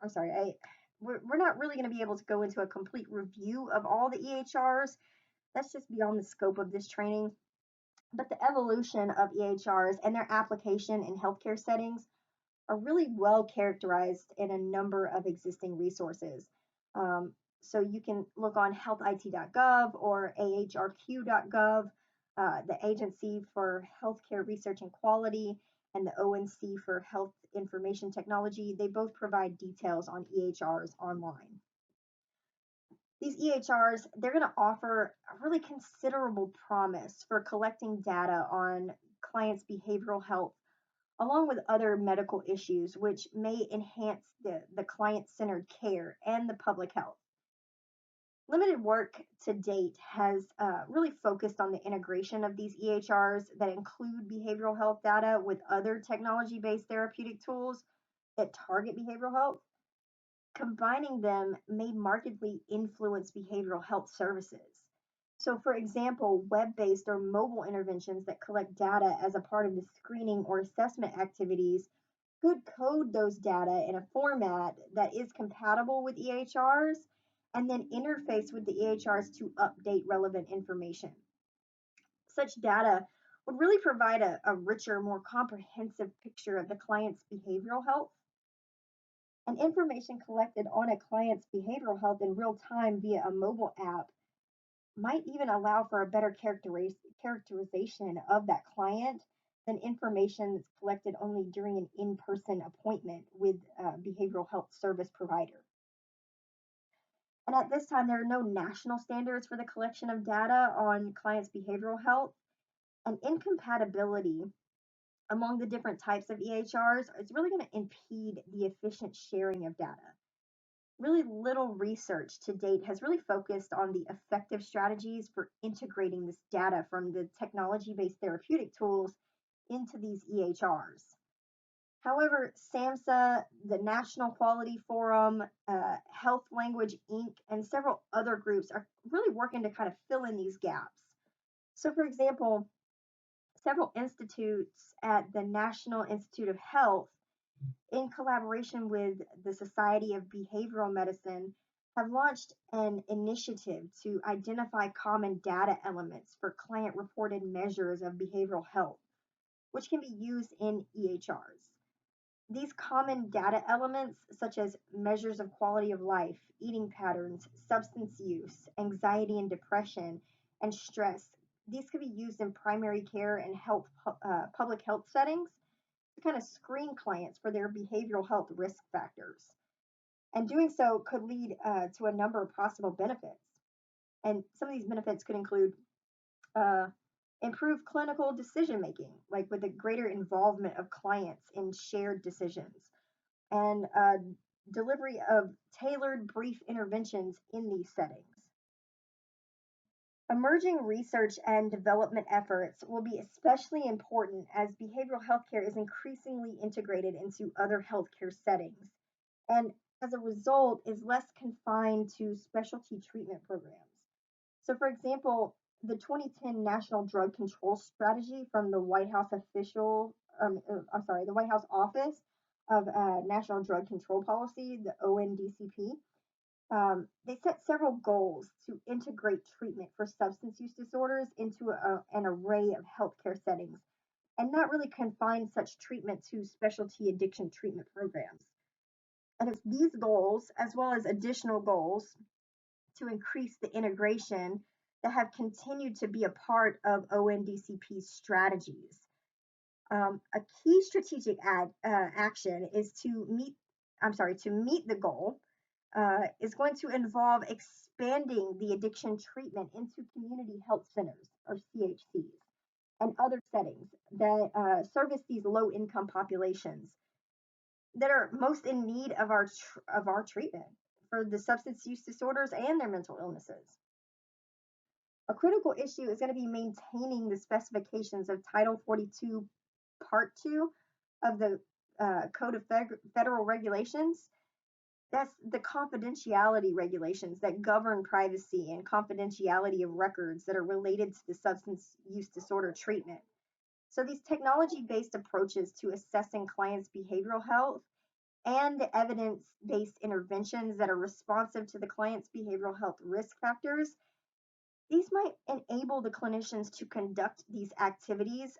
I'm sorry, we're not really going to be able to go into a complete review of all the EHRs. That's just beyond the scope of this training. But the evolution of EHRs and their application in healthcare settings are really well characterized in a number of existing resources. Um, so you can look on healthit.gov or ahrq.gov, the Agency for Healthcare Research and Quality, and the ONC for Health Information Technology. They both provide details on EHRs online. These EHRs, they're going to offer a really considerable promise for collecting data on clients' behavioral health along with other medical issues, which may enhance the client centered care and the public health. Limited work to date has really focused on the integration of these EHRs that include behavioral health data with other technology based therapeutic tools that target behavioral health. Combining them may markedly influence behavioral health services. So, for example, web based or mobile interventions that collect data as a part of the screening or assessment activities could code those data in a format that is compatible with EHRs and then interface with the EHRs to update relevant information. Such data would really provide a richer, more comprehensive picture of the client's behavioral health. And information collected on a client's behavioral health in real time via a mobile app might even allow for a better characterization of that client than information that's collected only during an in person appointment with a behavioral health service provider. And at this time, there are no national standards for the collection of data on clients' behavioral health, and incompatibility among the different types of EHRs is really going to impede the efficient sharing of data. Really little research to date has really focused on the effective strategies for integrating this data from the technology based therapeutic tools into these EHRs. However, SAMHSA, the National Quality Forum, Health Language Inc., and several other groups are really working to kind of fill in these gaps. So, for example, several institutes at the National Institute of Health, in collaboration with the Society of Behavioral Medicine, have launched an initiative to identify common data elements for client reported measures of behavioral health, which can be used in EHRs. These common data elements, such as measures of quality of life, eating patterns, substance use, anxiety and depression, and stress, these could be used in primary care and public health settings to kind of screen clients for their behavioral health risk factors. And doing so could lead to a number of possible benefits. And some of these benefits could include uh, improved clinical decision making, like with a greater involvement of clients in shared decisions, and delivery of tailored brief interventions in these settings. Emerging research and development efforts will be especially important as behavioral healthcare is increasingly integrated into other healthcare settings, and as a result is less confined to specialty treatment programs. So, for example, the 2010 National Drug Control Strategy from the White House the White House Office of National Drug Control Policy, the ONDCP, they set several goals to integrate treatment for substance use disorders into an array of healthcare settings and not really confine such treatment to specialty addiction treatment programs. And it's these goals, as well as additional goals to increase the integration, that have continued to be a part of ONDCP's strategies. A key strategic action is to meet the goal is going to involve expanding the addiction treatment into community health centers or CHCs and other settings that service these low income populations that are most in need of our treatment for the substance use disorders and their mental illnesses. A critical issue is going to be maintaining the specifications of Title 42, Part 2 of the Code of Federal Regulations. That's the confidentiality regulations that govern privacy and confidentiality of records that are related to the substance use disorder treatment. So, these technology based approaches to assessing clients' behavioral health and evidence based interventions that are responsive to the client's behavioral health risk factors, these might enable the clinicians to conduct these activities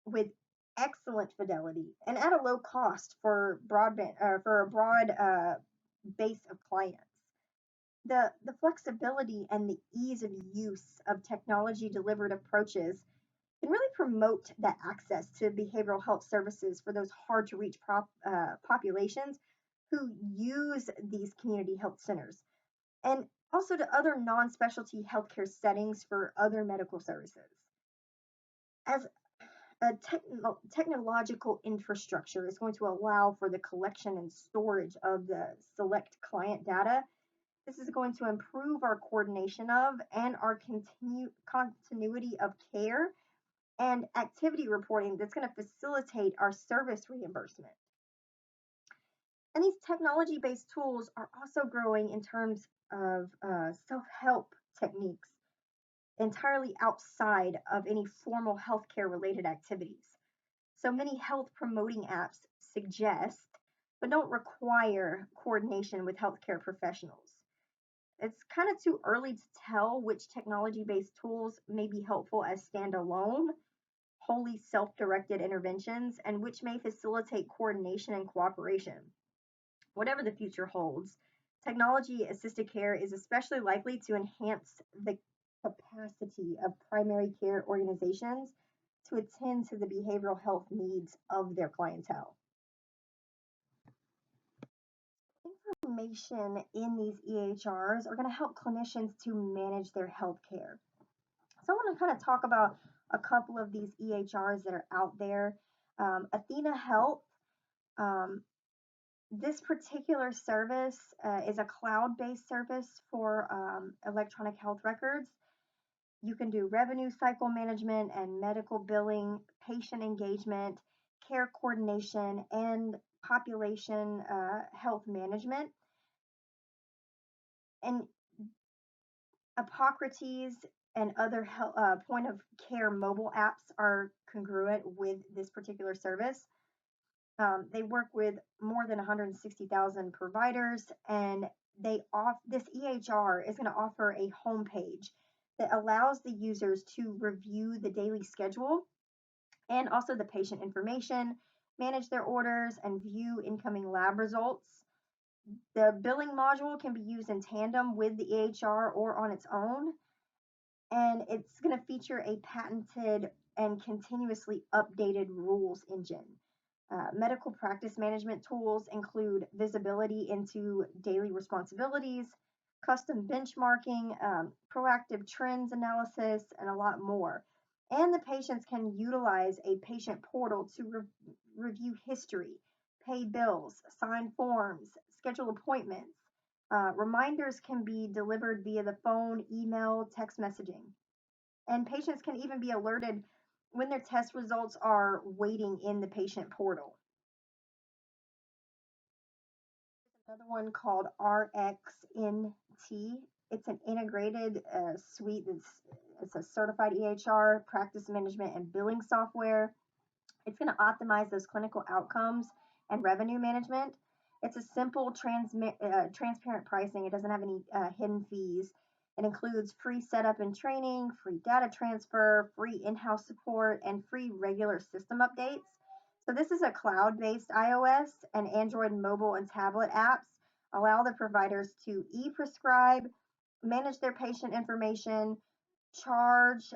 with excellent fidelity and at a low cost for a broad base of clients. The flexibility and the ease of use of technology delivered approaches can really promote that access to behavioral health services for those hard to reach populations who use these community health centers, and also to other non specialty healthcare settings for other medical services. As a technological infrastructure is going to allow for the collection and storage of the select client data, this is going to improve our coordination of and our continuity of care and activity reporting that's going to facilitate our service reimbursement. And these technology based tools are also growing in terms of self help techniques entirely outside of any formal healthcare related activities. So many health promoting apps suggest, but don't require coordination with healthcare professionals. It's kind of too early to tell which technology based tools may be helpful as standalone, wholly self directed interventions, and which may facilitate coordination and cooperation. Whatever the future holds, technology assisted care is especially likely to enhance the capacity of primary care organizations to attend to the behavioral health needs of their clientele. Information in these EHRs are going to help clinicians to manage their health care. So I want to kind of talk about a couple of these EHRs that are out there. Athena Health, um, this particular service is a cloud based service for electronic health records. You can do revenue cycle management and medical billing, patient engagement, care coordination, and population health management. And Hippocrates and other point of care mobile apps are congruent with this particular service. They work with more than 160,000 providers, and this EHR is going to offer a homepage that allows the users to review the daily schedule and also the patient information, manage their orders, and view incoming lab results. The billing module can be used in tandem with the EHR or on its own, and it's going to feature a patented and continuously updated rules engine. Medical practice management tools include visibility into daily responsibilities, custom benchmarking, proactive trends analysis, and a lot more. And the patients can utilize a patient portal to review history, pay bills, sign forms, schedule appointments. Reminders can be delivered via the phone, email, text messaging. And patients can even be alerted when their test results are waiting in the patient portal. Another one called RxNT. It's an integrated suite. It's a certified EHR, practice management, and billing software. It's going to optimize those clinical outcomes and revenue management. It's a simple, transparent pricing. It doesn't have any hidden fees. It includes free setup and training, free data transfer, free in house support, and free regular system updates. So, this is a cloud based iOS and Android mobile and tablet apps allow the providers to e prescribe, manage their patient information, charge,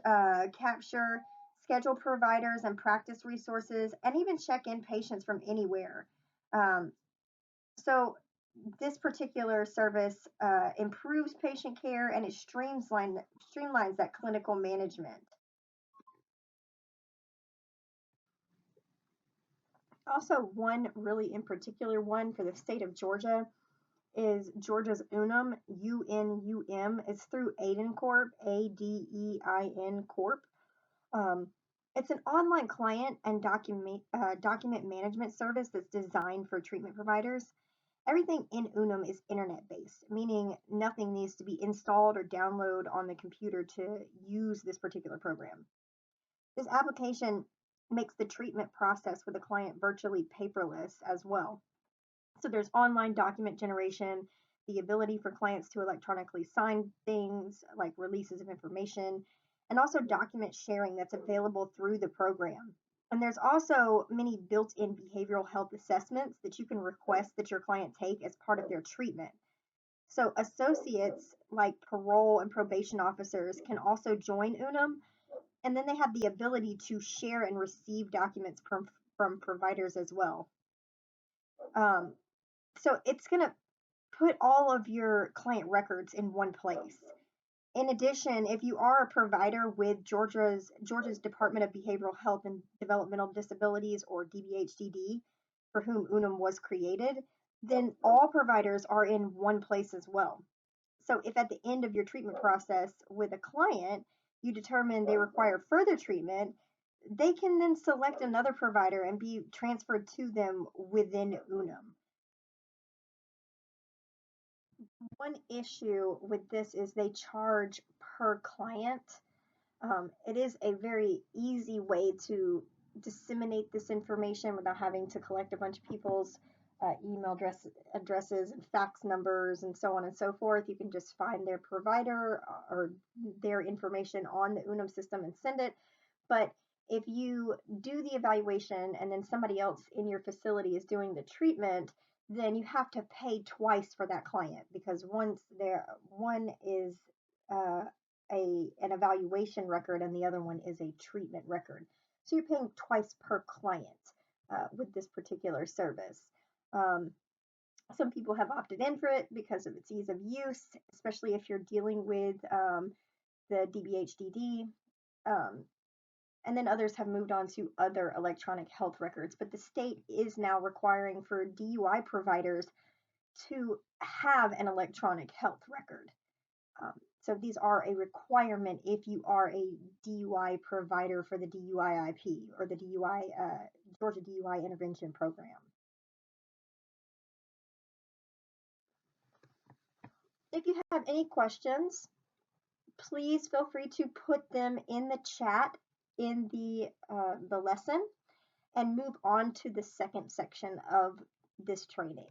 capture, schedule providers and practice resources, and even check in patients from anywhere. Um, so, this particular service improves patient care and it streamlines that clinical management. Also, one really in particular one for the state of Georgia is Georgia's Unum, UNUM. It's through Aiden Corp, ADEIN Corp. Um, it's an online client and document management service that's designed for treatment providers. Everything in Unum is internet based, meaning nothing needs to be installed or downloaded on the computer to use this particular program. This application makes the treatment process for the client virtually paperless as well. So there's online document generation, the ability for clients to electronically sign things like releases of information, and also document sharing that's available through the program. And there's also many built-in behavioral health assessments that you can request that your client take as part of their treatment. So associates like parole and probation officers can also join Unum, and then they have the ability to share and receive documents from providers as well. Um, so it's going to put all of your client records in one place. In addition, if you are a provider with Georgia's Department of Behavioral Health and Developmental Disabilities, or DBHDD, for whom Unum was created, then all providers are in one place as well. So if at the end of your treatment process with a client, you determine they require further treatment, they can then select another provider and be transferred to them within Unum. One issue with this is they charge per client. It is a very easy way to disseminate this information without having to collect a bunch of people's addresses and fax numbers and so on and so forth. You can just find their provider or their information on the Unum system and send it. But if you do the evaluation and then somebody else in your facility is doing the treatment, then you have to pay twice for that client, because one is uh, an evaluation record and the other one is a treatment record. So you're paying twice per client with this particular service. Um, some people have opted in for it because of its ease of use, especially if you're dealing with the DBHDD. Um, and then others have moved on to other electronic health records. But the state is now requiring for DUI providers to have an electronic health record. So these are a requirement if you are a DUI provider for the DUIIP or the Georgia DUI Intervention Program. If you have any questions, please feel free to put them in the chat in the lesson and move on to the second section of this training.